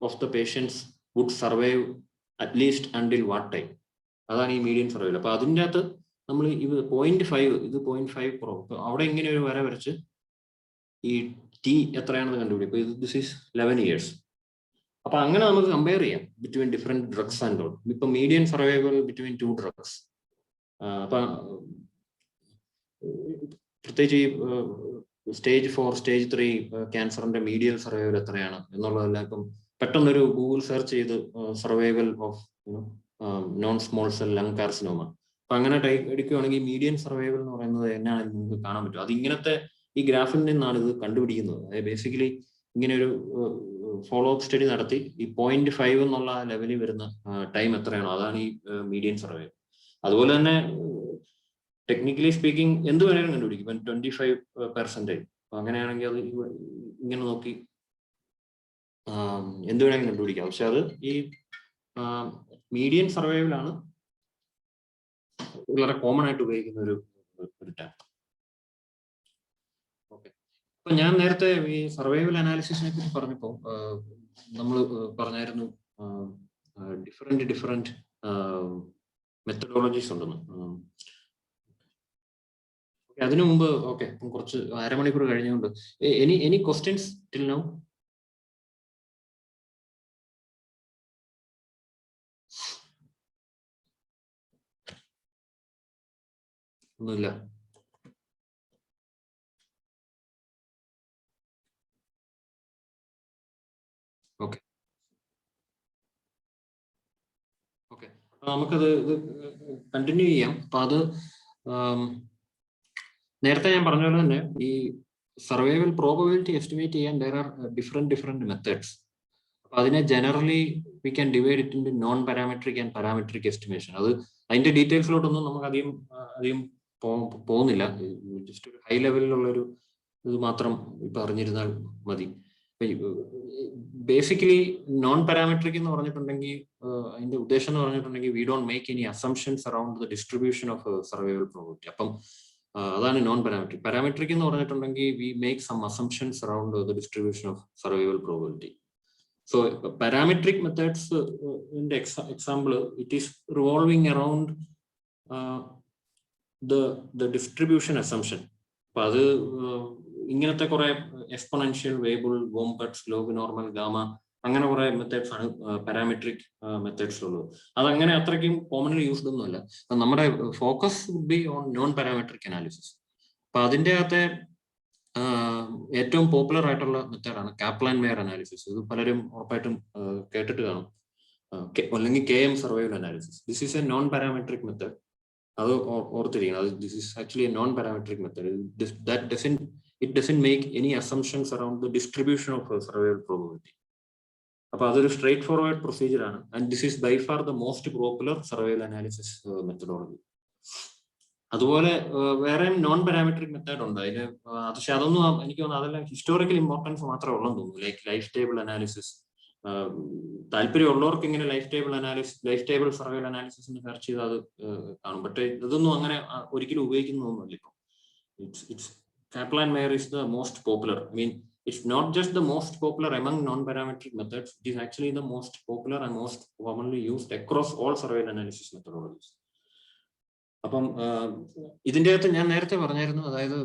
of the patients would survive at least until what time. അതാണ് ഈ മീഡിയൻ സർവൈവൽ. അപ്പൊ അതിൻ്റെ അകത്ത് നമ്മൾ ഇത് 0.5 ഇത് 0.5 കുറവ്. അവിടെ ഇങ്ങനെ ഒരു വര വരച്ച് ഈ ടി എത്രയാണെന്ന് കണ്ടുപിടിക്കും. ഇപ്പൊ ദിസ് ഈസ് 11 years. അപ്പൊ അങ്ങനെ നമുക്ക് കമ്പയർ ചെയ്യാം between different drugs and all. ഇപ്പൊ മീഡിയൻ സർവൈവൽ ബിറ്റ്വീൻ 2 drugs. അപ്പൊ പ്രത്യേകിച്ച് ഈ സ്റ്റേജ് 4 സ്റ്റേജ് 3 ക്യാൻസറിന്റെ മീഡിയൻ സർവൈവൽ എത്രയാണ് എന്നുള്ളതെല്ലാം ഇപ്പം പെട്ടെന്നൊരു ഗൂഗിൾ സെർച്ച് ചെയ്ത് survival of non small cell lung carcinoma, അപ്പൊ അങ്ങനെ എടുക്കുകയാണെങ്കിൽ മീഡിയൻ സർവൈവൽ എന്ന് പറയുന്നത് എന്നാണ് നിങ്ങൾക്ക് കാണാൻ പറ്റും. അത് ഇങ്ങനത്തെ ഈ ഗ്രാഫിൽ നിന്നാണ് ഇത് കണ്ടുപിടിക്കുന്നത്. അതായത് ബേസിക്കലി ഇങ്ങനെ ഒരു ഫോളോ അപ്പ് സ്റ്റഡി നടത്തി ഈ 0.5 എന്നുള്ള ലെവലിൽ വരുന്ന ടൈം എത്രയാണോ അതാണ് ഈ മീഡിയൻ സർവൈവൽ. അതുപോലെ തന്നെ ടെക്നിക്കലി സ്പീക്കിംഗ് എന്ത് വേണേലും കണ്ടുപിടിക്കും. 25%. അപ്പൊ അങ്ങനെയാണെങ്കിൽ അത് ഇങ്ങനെ നോക്കി എന്ത് വേണമെങ്കിലും കണ്ടുപിടിക്കാം. പക്ഷെ അത് ഈ മീഡിയൻ സർവൈവലാണ് വളരെ കോമൺ ആയിട്ട് ഉപയോഗിക്കുന്ന ഒരു ടൈം. ഓക്കെ, അപ്പൊ ഞാൻ നേരത്തെ ഈ സർവൈവൽ അനാലിസിസിനെ കുറിച്ച് പറഞ്ഞപ്പോൾ നമ്മൾ പറഞ്ഞായിരുന്നു ഡിഫറെന്റ് മെത്തഡോളജീസ് ഉണ്ടെന്ന്. അതിനു മുമ്പ് ഓക്കെ, കുറച്ച് അരമണിക്കൂർ കഴിഞ്ഞുകൊണ്ട് എനി ക്വസ്റ്റ്യൻസ് ടിൽ നൗ? ഒന്നുമില്ല. ഓക്കെ ഓക്കെ, നമുക്കത് കണ്ടിന്യൂ ചെയ്യാം. അപ്പൊ അത് നേരത്തെ ഞാൻ പറഞ്ഞ പോലെ തന്നെ ഈ സർവൈവൽ പ്രോബബിലിറ്റി എസ്റ്റിമേറ്റ് ചെയ്യാൻ there are different methods. അപ്പൊ അതിനെ generally we can divide it into non parametric and parametric estimation. അത് അതിന്റെ ഡീറ്റെയിൽസിലോട്ടൊന്നും നമുക്ക് അധികം പോകുന്നില്ല. ജസ്റ്റ് ഒരു ഹൈ ലെവലിലുള്ള ഒരു ഇത് മാത്രം ഇപ്പൊ അറിഞ്ഞിരുന്നാൽ മതി. ബേസിക്കലി നോൺ പാരാമെട്രിക് എന്ന് പറഞ്ഞിട്ടുണ്ടെങ്കിൽ അതിന്റെ ഉദ്ദേശം എന്ന് പറഞ്ഞിട്ടുണ്ടെങ്കിൽ we don't make any assumptions around the distribution of survival probability. അപ്പം അതാണ് നോൺ പാരാമെട്രിക്. പാരാമെട്രിക് എന്ന് പറഞ്ഞിട്ടുണ്ടെങ്കിൽ we make some assumptions around the distribution of survival probability. So parametric methods in the example, it is revolving around the distribution assumption. അപ്പൊ അത് ഇങ്ങനത്തെ കുറെ exponential, Weibull, Gompertz, log normal, gamma, അങ്ങനെ കുറെ methods ആണ് parametric മെത്തേഡ്സിലുള്ളത്. അതങ്ങനെ അത്രയ്ക്കും commonly used ഒന്നുമല്ല. നമ്മുടെ focus would be on non parametric analysis. അപ്പൊ അതിൻ്റെ അകത്തെ ഏറ്റവും പോപ്പുലർ ആയിട്ടുള്ള മെത്തേഡാണ് കാപ്ലാൻ മേയർ അനാലിസിസ്. ഇത് പലരും ഉറപ്പായിട്ടും കേട്ടിട്ട് കാണും. അല്ലെങ്കിൽ KM survival analysis. This is a non parametric method. അത് ഓർത്തിരിക്കണം. അത് this is actually a non parametric method. It doesn't make any assumptions around the distribution of survival probability. അപ്പൊ അതൊരു സ്ട്രേറ്റ് ഫോർവേഡ് പ്രൊസീജിയർ ആണ്. And this is by far the most popular survival analysis methodology. അതുപോലെ വേറെ non parametric method ഉണ്ട് അതിൽ. പക്ഷെ അതൊന്നും എനിക്ക് തോന്നുന്നു അതെല്ലാം ഹിസ്റ്റോറിക്കൽ ഇമ്പോർട്ടൻസ് മാത്രമേ ഉള്ളെന്ന് തോന്നുന്നു. Like life table analysis. താല്പര്യമുള്ളവർക്ക് ഇങ്ങനെ life table survival analysis search ചെയ്ത് അത് കാണും. പക്ഷേ ഇതൊന്നും അങ്ങനെ ഒരിക്കലും ഉപയോഗിക്കുന്നൊന്നുമില്ല ഇപ്പം. It's Kaplan Meier is the most popular. I mean, it's not just the most popular among non-parametric methods. It is actually the most popular and most commonly used across all surveillance analysis methodologies. അപ്പം ഇതിൻ്റെ അകത്ത് ഞാൻ നേരത്തെ പറഞ്ഞായിരുന്നു, അതായത്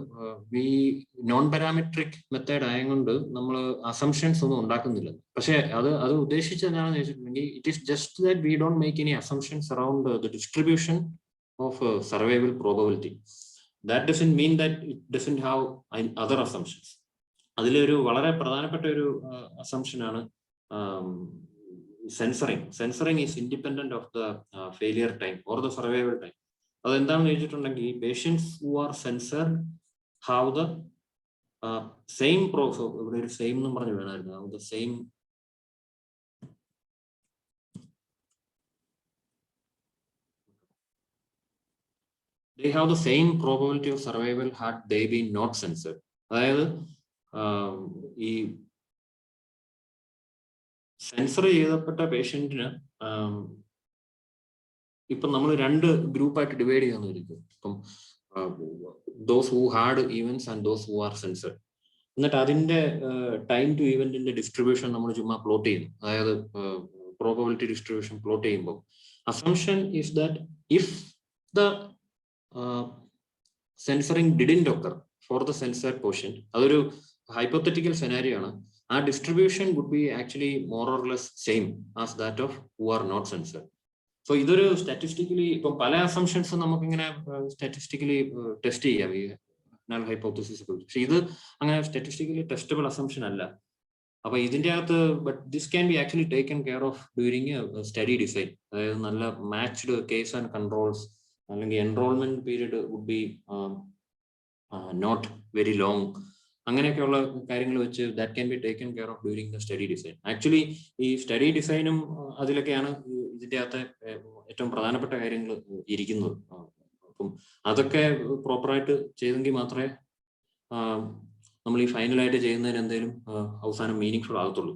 ഈ non parametric method ആയതുകൊണ്ട് നമ്മൾ അസംഷൻസ് ഒന്നും ഉണ്ടാക്കുന്നില്ല. പക്ഷെ അത് ഉദ്ദേശിച്ചത് എന്താണെന്ന് വെച്ചിട്ടുണ്ടെങ്കിൽ it is just that we don't make any assumptions around the distribution of survival probability. That doesn't mean that it doesn't have other assumptions. അതിലൊരു വളരെ പ്രധാനപ്പെട്ട ഒരു അസംഷൻ ആണ് censoring. Censoring is independent of the failure time or the survival time. അതെന്താണെന്ന് ചോദിച്ചിട്ടുണ്ടെങ്കിൽ patients who are censored have the same ഇവിടെ ഒരു same എന്നും പറഞ്ഞു വേണമായിരുന്നു. The same they have the same probability of survival had they been not censored. അതായത് ഈ sensor ചെയ്യപ്പെട്ട പേഷ്യന്റിന് ഇപ്പം നമ്മൾ 2 ഗ്രൂപ്പായിട്ട് ഡിവൈഡ് ചെയ്യാന്ന് വിചാരിക്കും. ഇപ്പം those who had events and those who are censored. എന്നിട്ട് അതിന്റെ ടൈം ടു ഈവന്റിന്റെ ഡിസ്ട്രിബ്യൂഷൻ നമ്മൾ ചുമ്മാ പ്ലോട്ട് ചെയ്യുന്നു. അതായത് പ്രോബബിലിറ്റി ഡിസ്ട്രിബ്യൂഷൻ പ്ലോട്ട് ചെയ്യുമ്പോൾ assumption is that if the censoring didn't occur for the censored portion, അതൊരു ഹൈപ്പോത്തറ്റിക്കൽ സെനാരിയോ ആണ്. ആ distribution would be actually more or less same as that of who are not censored. So ഇതൊരു statistically, ഇപ്പം പല അസംഷൻസും നമുക്കിങ്ങനെ statistically test ചെയ്യാം ഈ null hypothesis. പക്ഷെ ഇത് അങ്ങനെ സ്റ്റാറ്റിസ്റ്റിക്കലി ടെസ്റ്റബിൾ അസംഷൻ അല്ല. അപ്പൊ ഇതിന്റെ അകത്ത് but this can be actually taken care of during study design. അതായത് നല്ല മാച്ച്ഡ് കേസ് ആൻഡ് കൺട്രോൾസ്, അല്ലെങ്കിൽ enrolment period would be not very long, അങ്ങനെയൊക്കെയുള്ള കാര്യങ്ങൾ വെച്ച് that can be taken care of during the study design. Actually ഈ study ഡിസൈനും അതിലൊക്കെയാണ് ഇതിന്റെ അകത്തെ ഏറ്റവും പ്രധാനപ്പെട്ട കാര്യങ്ങൾ ഇരിക്കുന്നത്. അപ്പം അതൊക്കെ പ്രോപ്പറായിട്ട് ചെയ്തെങ്കിൽ മാത്രമേ നമ്മൾ ഈ ഫൈനലായിട്ട് ചെയ്യുന്നതിന് എന്തെങ്കിലും അവസാനം മീനിങ് ഫുൾ ആകത്തുള്ളൂ.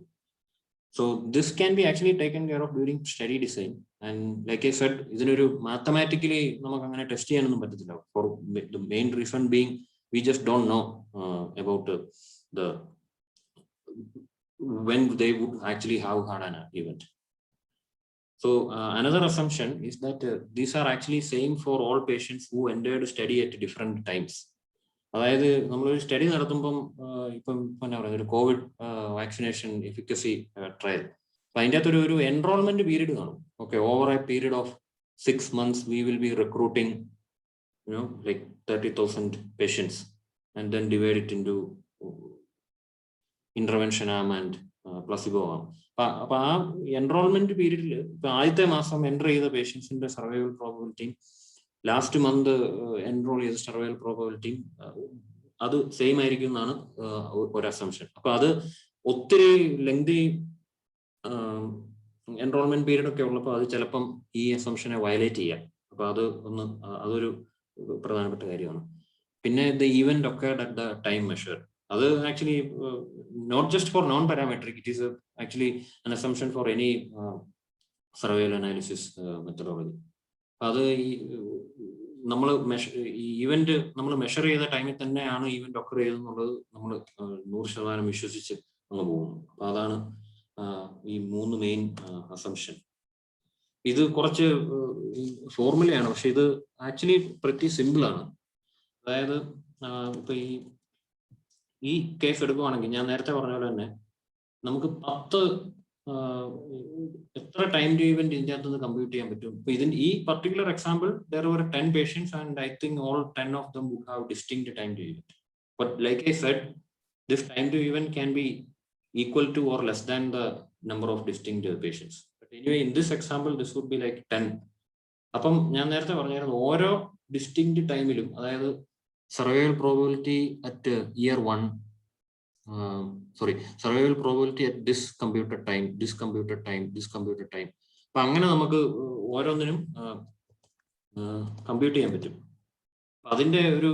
So this can be actually taken care of during study design. And like I said, ഇതിനൊരു മാത്തമാറ്റിക്കലി നമുക്ക് അങ്ങനെ ടെസ്റ്റ് ചെയ്യാനൊന്നും പറ്റത്തില്ല. For the main reason being we just don't know about the when they would actually have had an event. So another assumption is that these are actually same for all patients who entered study at different times. അതായത് നമ്മളൊരു study നടത്തുമ്പം ഇപ്പം എന്നാ പറയുക, ഒരു Covid vaccination efficacy trial, അപ്പൊ അതിൻ്റെ അകത്തൊരു ഒരു എൻറോൾമെന്റ് പീരീഡ് കാണും. Okay, over A period of 6 months we will be recruiting like 30,000 patients and then divide it into intervention arm and placebo arm. അപ്പൊ ആ എൻറോൾമെന്റ് പീരീഡിൽ ഇപ്പൊ ആദ്യത്തെ മാസം എൻറർ ചെയ്ത പേഷ്യൻസിന്റെ സർവൈവൽ പ്രോബബിലിറ്റിയും ലാസ്റ്റ് മന്ത് എൻറോൾ ചെയ്ത സർവൈവൽ പ്രോബബിലിറ്റിയും അത് സെയിം ആയിരിക്കും എന്നാണ് ഒരു അസംഷൻ. അപ്പൊ അത് ഒത്തിരി ലെങ്തി എൻറോൾമെന്റ് പീരീഡ് ഒക്കെ ഉള്ളപ്പോൾ അത് ചിലപ്പം ഈ അസംഷനെ വയലേറ്റ് ചെയ്യാം. അപ്പൊ അതൊരു പ്രധാനപ്പെട്ട കാര്യമാണ്. പിന്നെ the event occurred at the time measure, അത് actually not just for non parametric, it is actually an assumption for any surveil analysis methodology. അത് നമ്മൾ ഈവന്റ് നമ്മൾ മെഷർ ചെയ്ത ടൈമിൽ തന്നെയാണ് ഈവന്റ് ഒക്കർ ചെയ്തെന്നുള്ളത് നമ്മൾ 100% വിശ്വസിച്ച് അങ്ങ് പോകുന്നു. അപ്പൊ അതാണ് ഈ 3 മെയിൻ അസംഷൻ. ഇത് കുറച്ച് ഫോർമുലയാണ്, പക്ഷെ ഇത് ആക്ച്വലി പ്രറ്റി സിമ്പിൾ ആണ്. അതായത് ഇപ്പൊ ഈ കേസ് എടുക്കുവാണെങ്കിൽ ഞാൻ നേരത്തെ പറഞ്ഞ പോലെ തന്നെ നമുക്ക് 10 എത്ര ടൈം ടു ഇവന്റ് ഇതിന്റെ അകത്ത് നിന്ന് കമ്പ്യൂട്ട് ചെയ്യാൻ പറ്റും. ഇപ്പൊ ഈ particular example there were 10 patients and I think all 10 of them would have distinct time to event. But like I said, this time to event can be equal to or less than the number of distinct patients. But anyway, in this example, this would be like 10. അപ്പം ഞാൻ നേരത്തെ പറഞ്ഞായിരുന്നു ഓരോ distinct ടൈമിലും, അതായത് survival probability at year 1, survival probability at this computer time, this computer time, this computer time. അപ്പൊ അങ്ങനെ നമുക്ക് ഓരോന്നിനും കമ്പ്യൂട്ട് ചെയ്യാൻ പറ്റും. അതിന്റെ ഒരു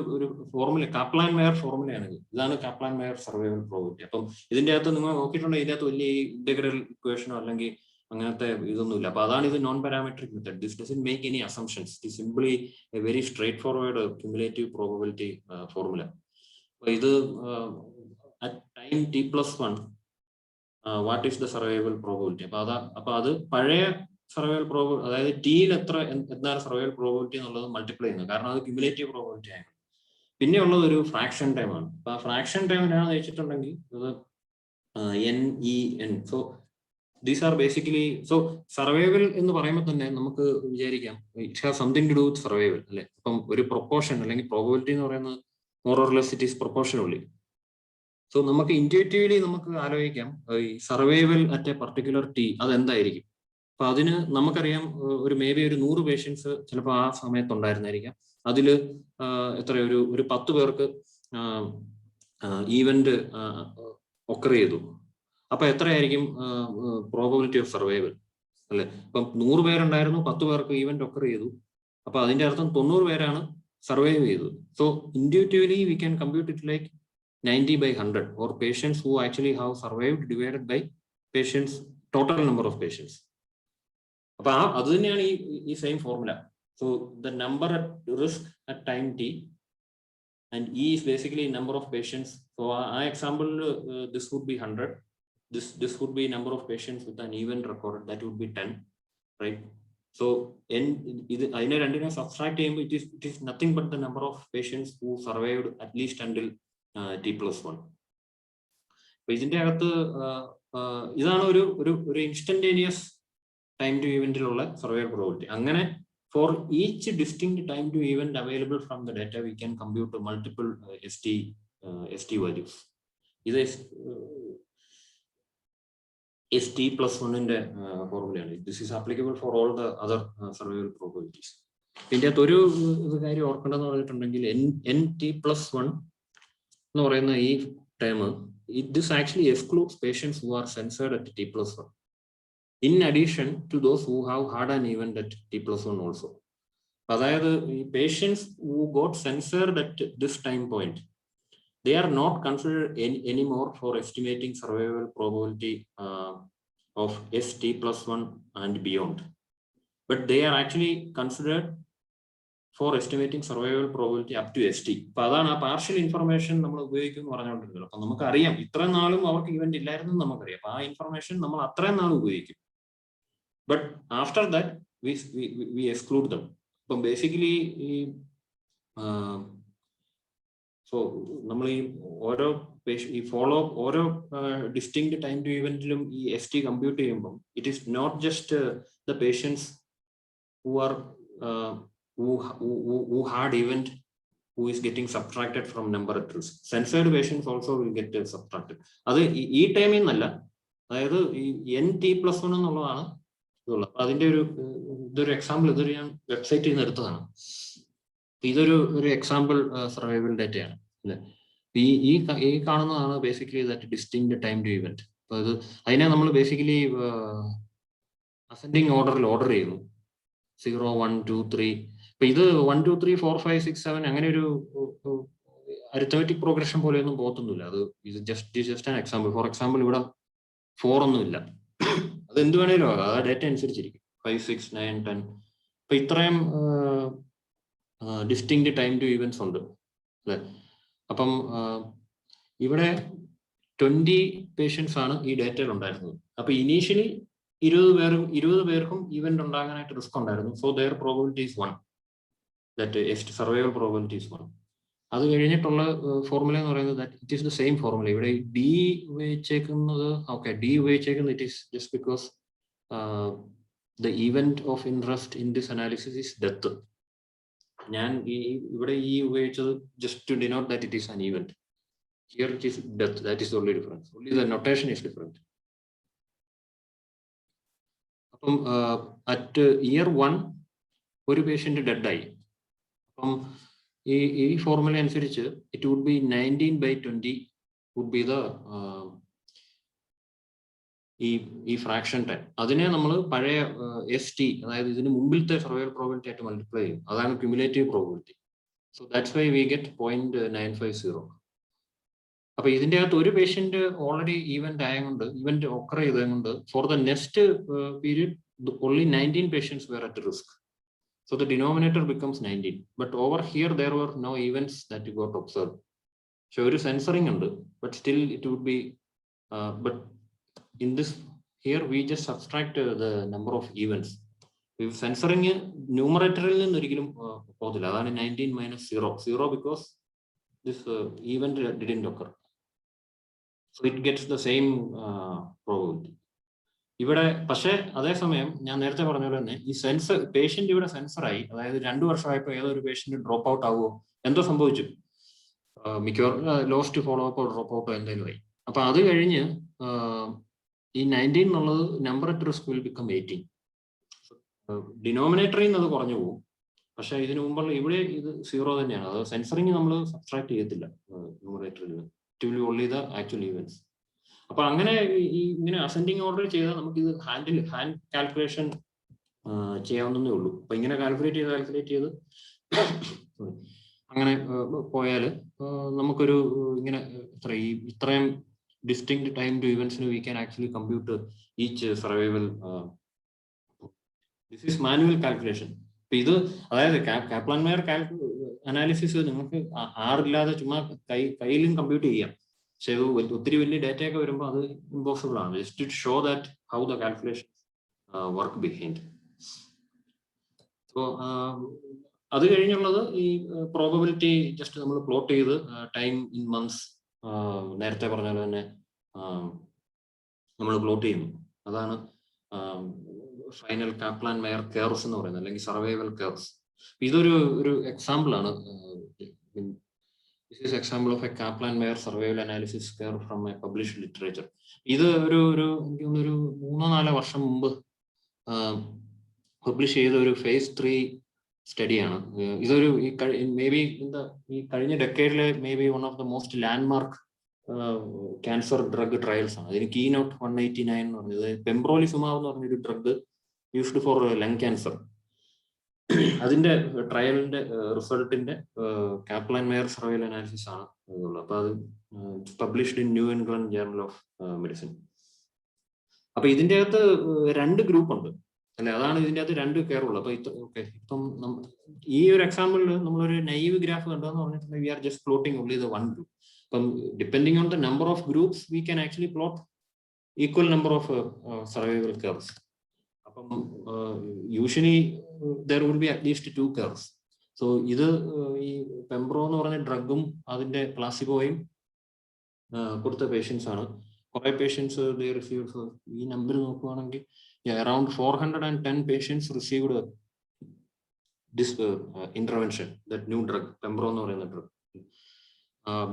ഫോർമുല കാപ്ലാൻ മേയർ ഫോർമുലയാണ്. ഇതാണ് കാപ്ലാൻ മേയർ സർവൈവൽ പ്രോബബിലിറ്റി. അപ്പം ഇതിന്റെ അകത്ത് നിങ്ങൾ നോക്കിയിട്ടുണ്ടെങ്കിൽ ഇതിന്റെ അകത്ത് വലിയ ഇന്റഗ്രൽ ഇക്വേഷനോ അല്ലെങ്കിൽ അങ്ങനത്തെ ഇതൊന്നുമില്ല. അപ്പൊ അതാണ് ഇത് non parametric method. This doesn't make any assumptions. It simply A very straight forward cumulative probability formula. അപ്പൊ ഇത് at time t+1 what is the survival probability. അപ്പൊ അത് പഴയ സർവൈവൽ പ്രോബബിലിറ്റി, അതായത് ടിയിൽ എന്താണ് സർവൈവൽ പ്രോബബിലിറ്റി എന്നുള്ളത് മൾട്ടിപ്ലൈ ചെയ്യുന്നത്, കാരണം അത് ക്യുമുലേറ്റീവ് പ്രോബബിലിറ്റി ആണ്. പിന്നെ ഉള്ളത് ഒരു ഫ്രാക്ഷൻ ടൈം ആണ്. അപ്പൊ ആ ഫ്രാക്ഷൻ ടൈം എന്താണെന്ന് വെച്ചിട്ടുണ്ടെങ്കിൽ ഇത് NEN. So these are basically, so survival എന്ന് പറയുമ്പോൾ തന്നെ നമുക്ക് വിചാരിക്കാം it have something to do with survival അല്ലെ. അപ്പം ഒരു പ്രൊപ്പോർഷൻ അല്ലെങ്കിൽ പ്രോബബിലിറ്റി എന്ന് പറയുന്നത് more or less it is proportionally. So നമുക്ക് ഇൻറ്റ്യൂറ്റീവ്ലി നമുക്ക് ആലോചിക്കാം ഈ survival at a particular T അതെന്തായിരിക്കും. അപ്പൊ അതിന് നമുക്കറിയാം ഒരു മേ ബി ഒരു 100 പേഷ്യൻസ് ചിലപ്പോൾ ആ സമയത്ത് ഉണ്ടായിരുന്നായിരിക്കാം. അതില് ഒരു 10 പേർക്ക് ഈവന്റ് ഒക്കർ ചെയ്തു. അപ്പൊ എത്രയായിരിക്കും പ്രോബബിലിറ്റി ഓഫ് സർവൈവൽ അല്ലെ. ഇപ്പം 100 പേരുണ്ടായിരുന്നു, 10 പേർക്ക് ഈവന്റ് ഒക്കർ ചെയ്തു. അപ്പൊ അതിന്റെ അർത്ഥം 90 പേരാണ് സർവൈവ് ചെയ്തത്. So intuitively we can compute it like 90/100 or patients who actually have survived divided by patients total number of patients. അപ്പൊ അത് തന്നെയാണ് ഈ same formula. So the number at risk at time T and E is basically number of patients. So our example, this would be 100. This would be number of patients with an event recorded, that would be 10, right? So I subtract it is nothing but the number of patients who survived at least until T+1. ഇതിന്റെ അകത്ത് ഇതാണ് ഒരു instantaneous time to ഇവന്റിലുള്ള survival probability. അങ്ങനെ for each distinct time to event available from the data, we can compute multiple ST values. This is ST+1 in the formula. This is applicable for all the other survival probabilities. ഇതിന്റെ ഒരു കാര്യം ഓർക്കേണ്ടതെന്ന് പറഞ്ഞിട്ടുണ്ടെങ്കിൽ NT+1 എന്ന് പറയുന്ന ഈ term, this actually excludes patients who are censored at T+1. In addition to those who have had an event at T+1 also. അതായത് ഈ patients who got censored at this time point, they are not considered anymore for estimating survival probability of ST+1 and beyond. But they are actually considered for estimating survival probability up to ST. അപ്പൊ അതാണ് ആ partial information നമ്മൾ ഉപയോഗിക്കുന്നു പറഞ്ഞുകൊണ്ടിരുന്നത്. അപ്പൊ നമുക്കറിയാം ഇത്രയും നാളും അവർക്ക് ഇവന്റ് ഇല്ലായിരുന്നു നമുക്കറിയാം. അപ്പൊ ആ ഇൻഫർമേഷൻ നമ്മൾ അത്രയും നാൾ ഉപയോഗിക്കും. But after that, we exclude them. So basically, so normally, follow distinct time to event ST compute. It is not just the patients who are who had event who is getting subtracted from number at risk. Censored patients also will get subtracted. That e time in nalla. അതായത് ഈ NT+1 എന്നുള്ളതാണ്. അതിന്റെ ഇതൊരു example, ഇതൊരു ഞാൻ വെബ്സൈറ്റിൽ നിന്ന് എടുത്തതാണ്. ഇതൊരു എക്സാമ്പിൾ സർവൈവൽ ഡേറ്റയാണ്. ഈ കാണുന്നതാണ് basically that distinct time to event. അപ്പൊ അതിനെ നമ്മൾ ബേസിക്കലി അസെൻഡിങ് ഓർഡറിൽ ഓർഡർ ചെയ്യുന്നു. 0, 1, 2, 3. ഇപ്പൊ ഇത് 1, 2, 3, 4, 5, 6, 7 അങ്ങനെ ഒരു അരിത്തമെറ്റിക് പ്രോഗ്രഷൻ പോലെയൊന്നും പോകത്തൊന്നുമില്ല. ഇത് just an example. For example ഇവിടെ 4 ഒന്നുമില്ല. അത് എന്ത് വേണേലും ആകാം, ആ ഡേറ്റ അനുസരിച്ചിരിക്കും. 5, 6, 9, 10. അപ്പൊ ഇത്രയും ഡിസ്റ്റിങ്ക്ട് ടൈം ടു ഇവന്റ്സ് ഉണ്ട് അല്ലെ. അപ്പം ഇവിടെ 20 പേഷ്യൻസ് ആണ് ഈ ഡേറ്റയിൽ ഉണ്ടായിരുന്നത്. അപ്പൊ ഇനീഷ്യലി 20 പേർക്കും ഇവന്റ് ഉണ്ടാകാനായിട്ട് റിസ്ക് ഉണ്ടായിരുന്നു. So there probability is 1, that survival probability is 1. അത് കഴിഞ്ഞിട്ടുള്ള ഫോർമുല എന്ന് പറയുന്നത് it is the same formula. ഇവിടെ ഡി ഉപയോഗിച്ചേക്കുന്നത് it is just because the event of interest in this analysis is death. ഞാൻ ഇവിടെ ഉപയോഗിച്ചത് just to denote that it is an event. Here it is death. That is only difference. Only the notation is different. അപ്പം at year 1 ഒരു patient ഡെഡായി. അപ്പം ഈ formula അനുസരിച്ച് it would be 19/20 would be the ഈ fraction time. അതിനെ നമ്മൾ പഴയ ST, അതായത് ഇതിന് മുമ്പിലത്തെ സർവൈവൽ പ്രോബിലിറ്റി ആയിട്ട് മൾട്ടിപ്ലൈ ചെയ്യും. അതാണ് cumulative probability. So that's why we get 0.950. അപ്പൊ ഇതിന്റെ അകത്ത് ഒരു പേഷ്യന്റ് ഓൾറെഡി ഇവന്റ് ഒക്കർ ചെയ്തുകൊണ്ട് for the next period only 19 patients were at risk. So the denominator becomes 19. But over here there were no events that you got observed. So ഒരു censoring ഉണ്ട്, but still it would be but in this here we just subtract the number of events. If censoring numeratoril നിന്ന് ഒരിക്കലും പോകില്ല. അതാണ് 19 minus 0 because this event didn't occur. So it gets the same probability. ഇവിടെ പക്ഷേ അതേസമയം ഞാൻ നേരത്തെ പറഞ്ഞ പോലെ തന്നെ ഈ പേഷ്യന്റ് ഇവിടെ സെൻസറായി, അതായത് 2 വർഷമായപ്പോൾ ഏതൊരു പേഷ്യന്റ് ഡ്രോപ്പ് ഔട്ട് ആവുമോ, എന്തോ സംഭവിച്ചു, മിക്കവാറും ലോസ്റ്റ് ഫോളോ അപ്പോ ഡ്രോപ്പ് ഔട്ടോ എന്തെങ്കിലും ആയി. അപ്പൊ അത് കഴിഞ്ഞ് ഈ 19 എന്നുള്ളത് number at risk will become 18. ഡിനോമിനേറ്ററിൽ നിന്ന് അത് കുറഞ്ഞു പോകും. പക്ഷെ ഇതിനു മുമ്പുള്ള ഇവിടെ ഇത് 0 തന്നെയാണ്. അത് സെൻസറിങ് നമ്മൾ സബ്സ്ട്രാക്ട് ചെയ്യത്തില്ല ന്യൂമറേറ്ററിൽ. It will only the actual events. അപ്പൊ അങ്ങനെ ഇങ്ങനെ അസെൻഡിങ് ഓർഡർ ചെയ്താൽ നമുക്ക് ഇത് ഹാൻഡ് കാൽക്കുലേഷൻ ചെയ്യാവുന്നതേ ഉള്ളൂ. അപ്പൊ ഇങ്ങനെ കാൽക്കുലേറ്റ് ചെയ്ത് അങ്ങനെ പോയാൽ നമുക്കൊരു ഇങ്ങനെ ഇത്രയും ഡിസ്റ്റിങ്ക്ട് ടൈം ടു ഇവന്റ്സിന് we can actually compute each survival. This is manual calculation. അപ്പൊ ഇത് അതായത് കാപ്ലാൻ മേയർ അനാലിസിസ് നിങ്ങൾക്ക് ആറില്ലാതെ ചുമ്മാ കയ്യിലും കമ്പ്യൂട്ട് ചെയ്യാം. പക്ഷെ ഒത്തിരി വലിയ ഡാറ്റ ഒക്കെ വരുമ്പോൾ അത് ഇമ്പോസിബിൾ ആണ്. Just to show that how the calculation work behind. So അത് കഴിഞ്ഞുള്ളത് ഈ പ്രോബബിലിറ്റി ജസ്റ്റ് നമ്മൾ പ്ലോട്ട് ചെയ്ത് ടൈം ഇൻ മന്ത്സ് നേരത്തെ പറഞ്ഞ പോലെ തന്നെ നമ്മൾ പ്ലോട്ട് ചെയ്യുന്നു. അതാണ് ഫൈനൽ കാപ്ലാൻ മേയർ കർവ്സ് എന്ന് പറയുന്നത്, അല്ലെങ്കിൽ സർവൈവൽ കർവ്സ്. ഇതൊരു എക്സാമ്പിൾ ആണ്. This is example of a Kaplan-Meier survival analysis curve from a published literature. ഇത് ഒരു 3-4 വർഷം മുമ്പ് പബ്ലിഷ് ചെയ്ത ഒരു phase 3 സ്റ്റഡിയാണ്. ഇതൊരു മേ ബി ഈ കഴിഞ്ഞ ഡെക്കേഡിലെ maybe one of the most landmark cancer drug trials ആണ്. അതിന് കീനോട്ട് 189 എന്ന് പറഞ്ഞത് പെംബ്രോലിസുമാബ് എന്ന് പറഞ്ഞൊരു drug used for lung cancer. അതിന്റെ ട്രയലിന്റെ റിസൾട്ടിന്റെ കാപ്ലാൻ മേയർ സർവൈവൽ അനാലിസിസ് ആണ് ഉള്ളത്. അപ്പൊ അത് published in New England Journal of Medicine. അപ്പൊ ഇതിന്റെ അകത്ത് 2 ഗ്രൂപ്പ് ഉണ്ട് അല്ലെ, അതാണ് ഇതിന്റെ അകത്ത് 2 കെയറുള്ളത്. അപ്പൊ ഇപ്പം ഈ ഒരു എക്സാമ്പിളിൽ നമ്മളൊരു നൈവ് ഗ്രാഫ് കണ്ടെന്ന് പറഞ്ഞിട്ടുണ്ടെങ്കിൽ we are just plotting only the 1 group. അപ്പം depending on the number of groups we can actually plot equal number of survival curves. അപ്പം usually there will be at least 2 curves. So ഇത് ഈ പെംബ്രോ എന്ന് പറഞ്ഞ ഡ്രഗും അതിന്റെ പ്ലാസിബോയും കൊടുത്ത പേഷ്യൻസ് ആണ്. കുറെ പേഷ്യൻസ് റിസീവ്, ഈ നമ്പർ നോക്കുവാണെങ്കിൽ around 410 patients received this intervention, that new drug pembro എന്ന് പറയുന്ന ഡ്രഗ്.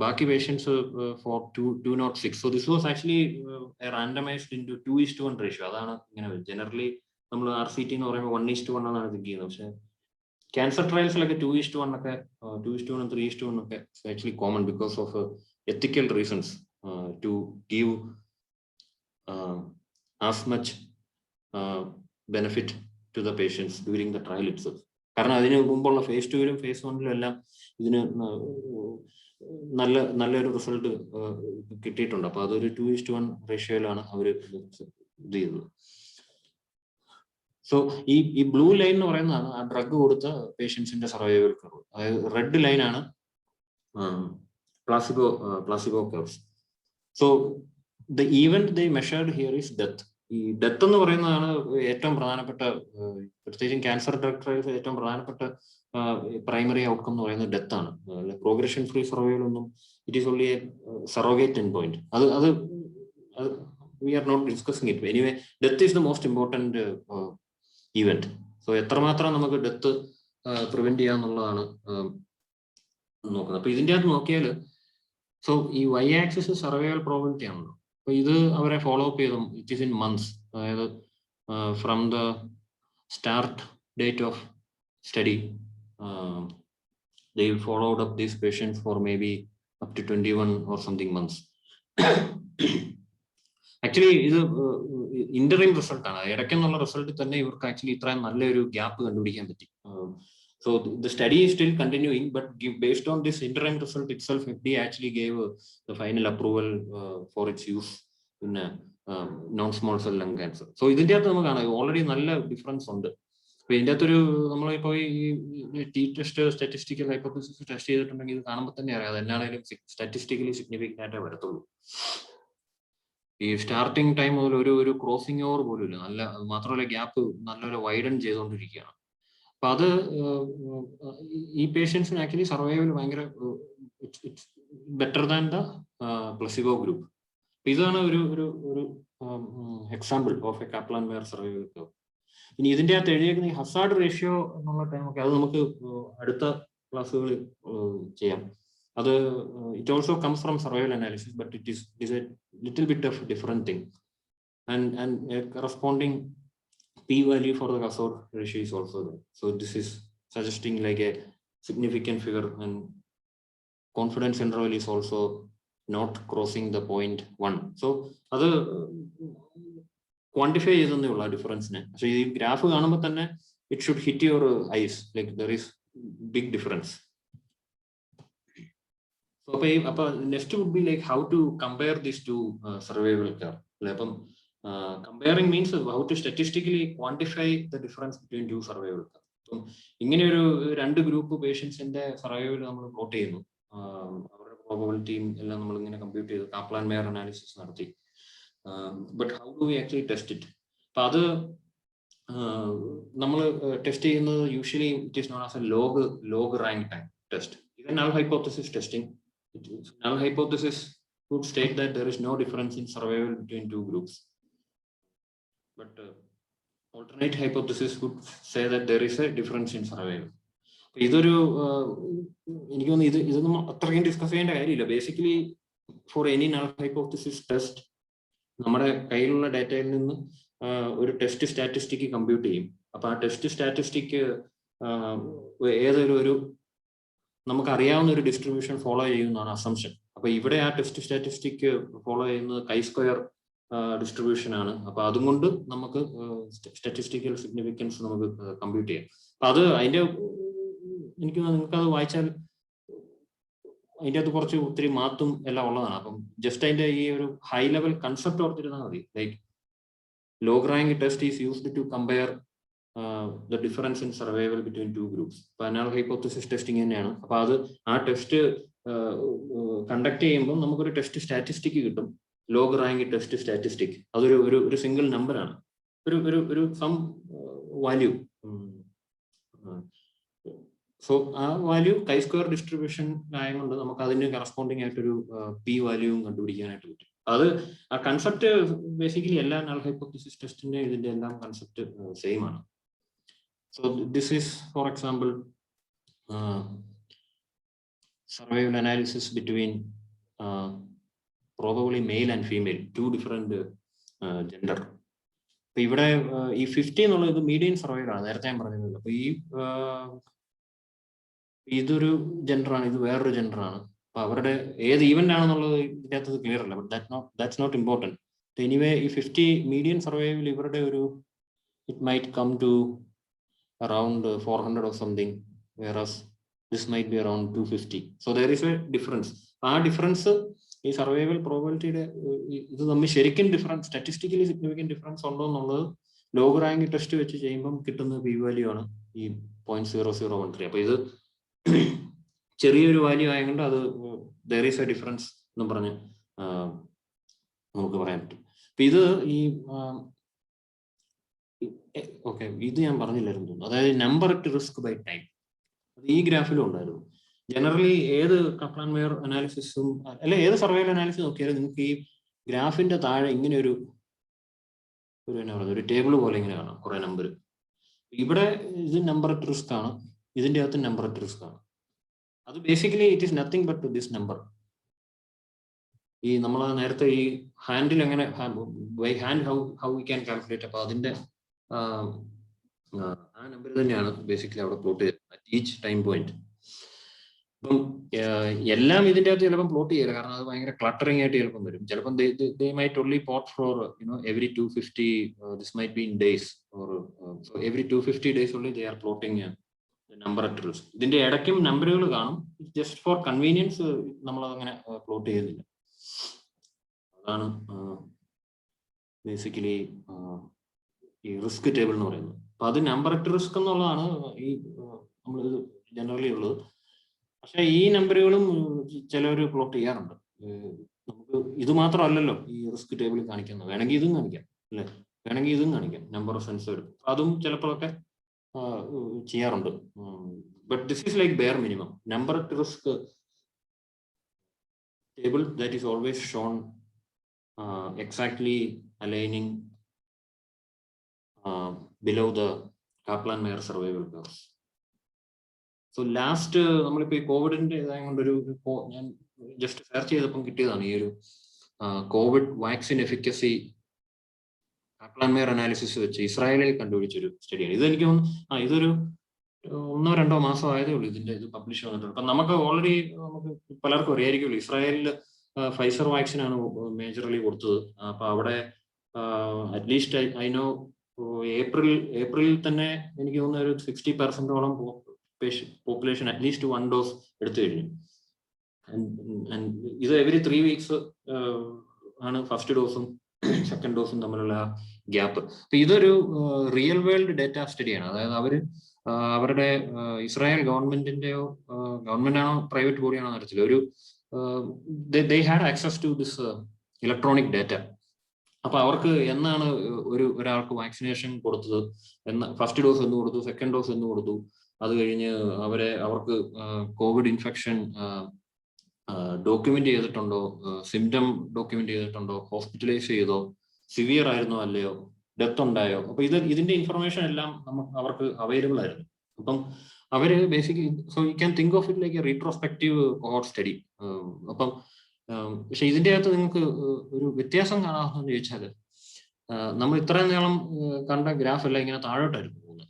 ബാക്കി patients for 206. So this was actually randomised in to 2:1 ratio. അതാണ് ഇങ്ങനെ ജനറലി നമ്മൾ RCT എന്ന് പറയുമ്പോൾ 1:1 എന്നാണ് തിങ്ക് ചെയ്യുന്നത്. പക്ഷെ ക്യാൻസർ ട്രയൽസിലൊക്കെ 2:1 ഒക്കെ 2:1 3:1 ഒക്കെ actually common because of ethical reasons to give as much benefit to the patients during the trial itself. കാരണം അതിന് മുമ്പുള്ള phase 2-ലും phase 1-ലും എല്ലാം ഇതിന് നല്ലൊരു റിസൾട്ട് കിട്ടിയിട്ടുണ്ട്. അപ്പൊ അതൊരു 2:1 റേഷ്യോയിലാണ് അവർ ഇത് ചെയ്തത്. സോ ഈ ബ്ലൂ ലൈൻ എന്ന് പറയുന്നതാണ് ആ ഡ്രഗ് കൊടുത്ത പേഷ്യൻസിന്റെ സർവൈവൽ കർവ്. അതായത് റെഡ് ലൈൻ ആണ് placebo curves. So the event they measured here is death. ഈ ഡെത്ത് എന്ന് പറയുന്നതാണ് ഏറ്റവും പ്രധാനപ്പെട്ട, പ്രത്യേകിച്ചും ക്യാൻസർ ഡ്രഗ് ട്രയൽസ് ഏറ്റവും പ്രധാനപ്പെട്ട പ്രൈമറി ഔട്ട്കം എന്ന് പറയുന്നത് ഡെത്ത് ആണ്. പ്രോഗ്രഷൻ ഫ്രീ സർവൈവൽ ഒന്നും it is only a surrogate end point. അത് we are not discussing it. Anyway death is the most important event. So എത്രമാത്രം നമുക്ക് ഡെത്ത് പ്രിവെന്റ് ചെയ്യാന്നുള്ളതാണ് നോക്കുന്നത്. അപ്പൊ ഇതിന്റെ അകത്ത് നോക്കിയാൽ സോ ഈ Y ആക്സിസ് സർവൈവൽ പ്രോബിലിറ്റി ആണല്ലോ. അപ്പൊ ഇത് അവരെ ഫോളോ അപ്പ് ചെയ്തും ഇറ്റ് ഈസ് ഇൻ മന്ത്സ്. അതായത് from the start date of study they followed up these patients for maybe up to 21 or something months. Actually ഇത് ഇന്ററിം റിസൾട്ട് ആണ്. ഇടയ്ക്കെന്നുള്ള result തന്നെ ഇവർക്ക് ആക്ച്വലി ഇത്രയും നല്ലൊരു ഗ്യാപ്പ് കണ്ടുപിടിക്കാൻ പറ്റി. So the study is still continuing, but based on this interim result itself FDA actually gave the final approval for its use in non small cell lung cancer. സോ ഇതിന്റെ അകത്ത് നമുക്ക് കാണാം ഓൾറെഡി നല്ല ഡിഫറൻസ് ഉണ്ട്. അപ്പൊ ഇതിന്റെ അകത്തൊരു നമ്മളിപ്പോ ഈ T test statistical hypothesis test ചെയ്തിട്ടുണ്ടെങ്കിൽ ഇത് കാണുമ്പോൾ തന്നെ അറിയാം അത് എന്നാണേലും സ്റ്റാറ്റിസ്റ്റിക്കലി സിഗ്നിഫിക്കന്റ് ആയിട്ടേ വരത്തുള്ളൂ. ഈ സ്റ്റാർട്ടിങ് ടൈം മുതൽ ഒരു ക്രോസിംഗ് ഓവർ പോലും ഇല്ല. നല്ല മാത്രമല്ല ഗ്യാപ്പ് നല്ലൊരു വൈഡൻ ചെയ്തുകൊണ്ടിരിക്കുകയാണ്. അപ്പൊ അത് ഈ പേഷ്യൻസിന് ആക്ച്വലി സർവൈവൽ ഭയങ്കര better than the placebo group. ഇതാണ് ഒരു example of a Kaplan Meier survival curve. ഇനി ഇതിന്റെ അകത്ത് എഴുതിയേക്കുന്ന ഈ ഹസാർഡ് റേഷ്യോ എന്നുള്ള ടൈമൊക്കെ അത് നമുക്ക് അടുത്ത ക്ലാസ്സുകളിൽ ചെയ്യാം. അത് it also comes from survival analysis, but it is a little bit of different thing, and a corresponding p-value for the Hazard ratio is also there. So this is suggesting like a significant figure, and confidence interval is also not crossing the 0.1. So അത് quantify ചെയ്തേ ഉള്ള ഡിഫറൻസിനെ. പക്ഷെ ഈ graph കാണുമ്പോൾ തന്നെ it should hit your eyes, like there is big difference. അപ്പൊ next would be like how to compare this two survival curve അല്ലെ. അപ്പം comparing means how to statistically quantify the difference between two survival. അപ്പം ഇങ്ങനെ ഒരു 2 group പേഷ്യൻസിന്റെ survival നമ്മൾ plot ചെയ്യുന്നു. അവരുടെ പ്രോബബിലിറ്റിയും എല്ലാം നമ്മൾ ഇങ്ങനെ കമ്പ്യൂട്ട് ചെയ്ത് കാപ്ലാൻ മേയർ അനാലിസിസ് നടത്തി. But how do we actually test it? അപ്പൊ അത് നമ്മൾ ടെസ്റ്റ് ചെയ്യുന്നത് usually it is known as A log rank time test. ഇത് null hypothesis testing. Null hypothesis would state that there is no difference in survival between 2 groups, but alternate hypothesis would say that there is a difference in survival. ഇതൊരു എനിക്ക് തോന്നുന്നു ഇതൊന്നും അത്രയും discuss ചെയ്യേണ്ട കാര്യമില്ല. Basically for any null hypothesis test നമ്മുടെ കയ്യിലുള്ള ഡാറ്റയിൽ നിന്ന് ഒരു ടെസ്റ്റ് സ്റ്റാറ്റിസ്റ്റിക് കമ്പ്യൂട്ട് ചെയ്യും. അപ്പൊ ആ ടെസ്റ്റ് സ്റ്റാറ്റിസ്റ്റിക് ഏതൊരു നമുക്ക് അറിയാവുന്ന ഒരു ഡിസ്ട്രിബ്യൂഷൻ ഫോളോ ചെയ്യുന്നതാണ് അസംഷൻ. അപ്പൊ ഇവിടെ ആ ടെസ്റ്റ് സ്റ്റാറ്റിസ്റ്റിക് ഫോളോ ചെയ്യുന്നത് കൈ സ്ക്വയർ ഡിസ്ട്രിബ്യൂഷൻ ആണ്. അപ്പൊ അതുകൊണ്ട് നമുക്ക് സ്റ്റാറ്റിസ്റ്റിക്കൽ സിഗ്നിഫിക്കൻസ് നമുക്ക് കമ്പ്യൂട്ട് ചെയ്യാം. അപ്പൊ അത് അതിന്റെ എനിക്ക് നിങ്ങൾക്ക് അത് വായിച്ചാൽ അതിൻ്റെ അകത്ത് കുറച്ച് ഒത്തിരി മാത്തും എല്ലാം ഉള്ളതാണ്. അപ്പം ജസ്റ്റ് അതിന്റെ ഈ ഒരു ഹൈ ലെവൽ കൺസെപ്റ്റ് ഓർത്തിരുന്നാൽ മതി. Like log rank test is used to compare the difference in survival between 2 groups. അപ്പൊ നൾ ഹൈപ്പോത്തസിസ് ടെസ്റ്റിംഗ് തന്നെയാണ്. അപ്പൊ അത് ആ ടെസ്റ്റ് കണ്ടക്ട് ചെയ്യുമ്പോൾ നമുക്കൊരു ടെസ്റ്റ് സ്റ്റാറ്റിസ്റ്റിക് കിട്ടും. ലോഗ് റാങ്ക് ടെസ്റ്റ് സ്റ്റാറ്റിസ്റ്റിക് അതൊരു സിംഗിൾ നമ്പറാണ്, ഒരു സം വാല്യൂ. സോ ആ വാല്യൂ കൈ സ്ക്വയർ ഡിസ്ട്രിബ്യൂഷൻ ആയതുകൊണ്ട് നമുക്ക് അതിന് കറസ്പോണ്ടിങ് ആയിട്ടൊരു പി വാല്യൂവും കണ്ടുപിടിക്കാനായിട്ട് പറ്റും. അത് ആ കൺസെപ്റ്റ് ബേസിക്കലി എല്ലാ നൾ ഹൈപ്പോത്തസിസ് ടെസ്റ്റിന്റെ ഇതിന്റെ എല്ലാം കൺസെപ്റ്റ് സെയിം ആണ്. So this is for example survival analysis between probably male and female, 2 different gender. അപ്പൊ ഇവിടെ ഈ 50 എന്നുള്ളത് മീഡിയൻ സർവൈവൽ ആണ്, നേരത്തെ ഞാൻ പറഞ്ഞത്. അപ്പൊ ഇതൊരു ജെൻഡറാണ്, ഇത് വേറൊരു ജെൻഡറാണ്. അപ്പൊ അവരുടെ ഏത് ഈവന്റ് ആണെന്നുള്ളത് ഇതിന്റെ അകത്ത് ക്ലിയർ അല്ല. But that's not important. Anyway ഈ 50 മീഡിയൻ സർവൈവൽ ഇവരുടെ ഒരു it might come to around 400 or something, whereas this might be around 250. So there is a difference. ആ ഡിഫറൻസ് ഈ സർവൈവൽ പ്രോബബിലിറ്റിയുടെ ഇത് തമ്മിൽ ശരിക്കും ഡിഫറൻസ്, സ്റ്റാറ്റിസ്റ്റിക്കലി സിഗ്നിഫിക്കന്റ് ഡിഫറൻസ് ഉണ്ടോ എന്നുള്ളത് ലോഗ് റാങ്ക് ടെസ്റ്റ് വെച്ച് ചെയ്യുമ്പം കിട്ടുന്ന പി വാല്യൂ ആണ് ഈ 0.0013. അപ്പൊ ഇത് ചെറിയൊരു വാല്യൂ ആയതുകൊണ്ട് അത് there is a difference എന്ന് പറഞ്ഞ് നമുക്ക് പറയാൻ പറ്റും. അപ്പൊ ഇത് ഈ ഓക്കെ, ഇത് ഞാൻ പറഞ്ഞില്ലായിരുന്നു തോന്നുന്നു. അതായത് number at risk by time, അത് ഈ ഗ്രാഫിലും ഉണ്ടായിരുന്നു. ജനറലി ഏത് കപ്ലാൻ മേയർ അനാലിസിസും അല്ലെ ഏത് സർവൈവൽ അനാലിസിസ് നോക്കിയാലും നിങ്ങൾക്ക് ഈ ഗ്രാഫിന്റെ താഴെ ഇങ്ങനെ ഒരു എന്നാ പറയുന്നത്, ഒരു ടേബിൾ പോലെ ഇങ്ങനെ കാണാം കുറെ നമ്പർ. ഇവിടെ ഇത് നമ്പർ അറ്റ് റിസ്ക് ആണ്, ഇതിന്റെ അകത്ത് നമ്പർ അറ്റ് റിസ്ക് ആണ്. അത് basically it is nothing but this number. ഈ നമ്മൾ നേരത്തെ ഈ ഹാൻഡിൽ എങ്ങനെ by hand how we can calculate, അപ്പൊ അതിന്റെ ആ നമ്പർ തന്നെയാണ് ബേസിക്കലി അവിടെ പ്ലോട്ട് ചെയ്തത് അറ്റ് ഈച്ച് ടൈം പോയിന്റ്. അപ്പം എല്ലാം ഇതിന്റെ അകത്ത് ചിലപ്പം പ്ലോട്ട് ചെയ്യില്ല, കാരണം അത് ഭയങ്കര ക്ലട്ടറിംഗ് ആയിട്ട് ചിലപ്പം വരും. ചിലപ്പം they might only plot for every 250, this might be in days, or so every 250 days only they are plotting number at risk. ഇതിന്റെ ഇടയ്ക്കും നമ്പറുകൾ കാണും. ജസ്റ്റ് ഫോർ കൺവീനിയൻസ് നമ്മൾ അങ്ങനെ പ്ലോട്ട് ചെയ്യുന്നില്ല. അതാണ് ബേസിക്കലി ഈ റിസ്ക് ടേബിൾ എന്ന് പറയുന്നത്. അപ്പൊ അത് നമ്പർ അറ്റ് റിസ്ക് എന്നുള്ളതാണ് ഈ നമ്മൾ ജനറലി ഉള്ളത്. പക്ഷെ ഈ നമ്പറുകളും ചിലവർ പ്ലോട്ട് ചെയ്യാറുണ്ട്. നമുക്ക് ഇത് മാത്രമല്ലല്ലോ ഈ റിസ്ക് ടേബിൾ കാണിക്കുന്നത്, വേണമെങ്കിൽ ഇതും കാണിക്കാം അല്ലെ, വേണമെങ്കിൽ ഇതും കാണിക്കാം, നമ്പർ ഓഫ് സെൻസർ എടുക്കും. അതും ചിലപ്പോഴൊക്കെ ചെയ്യാറുണ്ട്. But this is like bare minimum. Number at risk table that is always shown exactly aligning below the Kaplan-Meier survival curves. So last നമ്മളിപ്പോ ഈ കോവിഡിന്റെ ഇതായതുകൊണ്ടൊരു ഞാൻ ജസ്റ്റ് സെർച്ച് ചെയ്തപ്പം കിട്ടിയതാണ് ഈ ഒരു കോവിഡ് വാക്സിൻ എഫിക്കസി കാപ്ലാൻ-മെയർ അനാലിസിസ് വെച്ച് ഇസ്രായേലിൽ കണ്ടുപിടിച്ചൊരു സ്റ്റഡിയാണ്. ഇത് എനിക്ക് തോന്നുന്നു ഇതൊരു 1-2 മാസം ആയതേ ഉള്ളൂ ഇതിന്റെ ഇത് പബ്ലിഷ് വന്നിട്ടുണ്ട്. അപ്പൊ നമുക്ക് ഓൾറെഡി നമുക്ക് പലർക്കും അറിയായിരിക്കുമല്ലോ, ഇസ്രായേലിൽ ഫൈസർ വാക്സിൻ ആണ് മേജർലി കൊടുത്തത്. അപ്പൊ അവിടെ അറ്റ്ലീസ്റ്റ് ഐ നോ ഏപ്രിലിൽ തന്നെ എനിക്ക് തോന്നുന്ന ഒരു 60% പോപ്പുലേഷൻ അറ്റ്ലീസ്റ്റ് 1 ഡോസ് എടുത്തു കഴിഞ്ഞു. ഇത് എവരി 3 വീക്സ് ആണ് ഫസ്റ്റ് ഡോസും സെക്കൻഡ് ഡോസും തമ്മിലുള്ള ഗ്യാപ്പ്. അപ്പൊ ഇതൊരു റിയൽ വേൾഡ് ഡേറ്റ സ്റ്റഡിയാണ്. അതായത് അവരുടെ ഇസ്രായേൽ ഗവൺമെന്റിന്റെയോ ഗവൺമെന്റ് ആണോ പ്രൈവറ്റ് ബോഡിയാണോ അറിയത്തില്ല, ഒരു they had access to this electronic data. അപ്പൊ അവർക്ക് എന്നാണ് ഒരാൾക്ക് വാക്സിനേഷൻ കൊടുത്തത്, ഫസ്റ്റ് ഡോസ് എന്ന് കൊടുത്തു, സെക്കൻഡ് ഡോസ് എന്ന് കൊടുത്തു, അത് കഴിഞ്ഞ് അവർക്ക് കോവിഡ് ഇൻഫെക്ഷൻ ഡോക്യുമെന്റ് ചെയ്തിട്ടുണ്ടോ, സിംറ്റം ഡോക്യുമെന്റ് ചെയ്തിട്ടുണ്ടോ, ഹോസ്പിറ്റലൈസ് ചെയ്തോ, സിവിയർ ആയിരുന്നോ അല്ലയോ, ഡെത്ത് ഉണ്ടായോ. അപ്പൊ ഇതിന്റെ ഇൻഫർമേഷൻ എല്ലാം അവർക്ക് അവൈലബിൾ ആയിരുന്നു. അപ്പം അവര് basically, so you can think of it like a retrospective cohort study. അപ്പം പക്ഷെ ഇതിന്റെ അകത്ത് നിങ്ങൾക്ക് ഒരു വ്യത്യാസം കാണാമെന്ന് ചോദിച്ചാൽ, നമ്മൾ ഇത്രയും നാളും കണ്ട ഗ്രാഫ് എല്ലാം ഇങ്ങനെ താഴോട്ടായിരുന്നു പോകുന്നത്.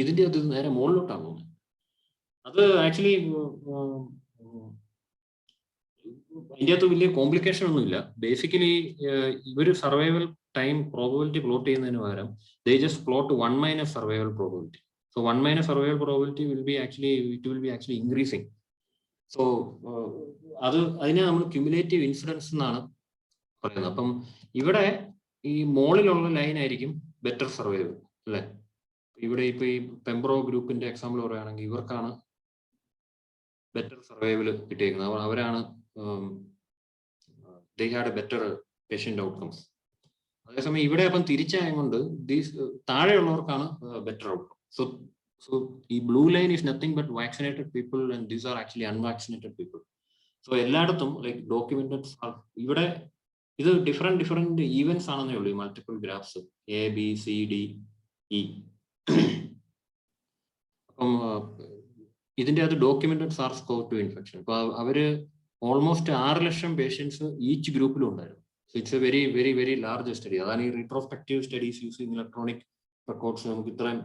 ഇതിന്റെ അകത്ത് ഇത് നേരെ മുകളിലോട്ടാണ് പോകുന്നത്. അത് ആക്ച്വലി അതിന്റെ അകത്ത് വലിയ കോംപ്ലിക്കേഷൻ ഒന്നുമില്ല. ബേസിക്കലി ഇവര് സർവൈവൽ ടൈം പ്രോബബിലിറ്റി പ്ലോട്ട് ചെയ്യുന്നതിന് പകരം they just plot 1 - survival probability. So 1 - survival probability will be actually increasing. So അതിനെ നമ്മൾ ക്യുമുലേറ്റീവ് ഇൻസിഡൻസ് എന്നാണ് പറയുന്നത്. അപ്പം ഇവിടെ ഈ മോളിലുള്ള ലൈൻ ആയിരിക്കും ബെറ്റർ സർവൈവൽ അല്ലെ. ഇവിടെ ഇപ്പൊ ഈ പെംബ്രോ ഗ്രൂപ്പിന്റെ എക്സാമ്പിൾ പറയുകയാണെങ്കിൽ ഇവർക്കാണ് ബെറ്റർ സർവൈവൽ കിട്ടിയിരിക്കുന്നത്. അവരാണ് they had a better patient outcomes. അതേസമയം ഇവിടെ അപ്പം തിരിച്ചായതുകൊണ്ട് താഴെയുള്ളവർക്കാണ് ബെറ്റർ ഔട്ട്കം. സോ ഈ blue line is nothing but vaccinated people and these are actually unvaccinated people. So എല്ലായിടത്തും ലൈക്ക് ഡോക്യുമെന്റഡ് ഇവിടെ ഇത് ഡിഫറെന്റ് ഈവൻസ് ആണെന്നേ ഉള്ളൂ. ഈ multiple graphs A B C D E. അപ്പം ഇതിന്റെ അത് ഡോക്യുമെന്റഡ് SARS-CoV-2 ഇൻഫെക്ഷൻ. അപ്പൊ അവര് ഓൾമോസ്റ്റ് 6 ലക്ഷം പേഷ്യൻസ് ഈച്ച് ഗ്രൂപ്പിലും ഉണ്ടായിരുന്നു. So it's a very very very large study. അതാണ് ഈ retrospective studies using electronic records നമുക്ക് ഇത്രയും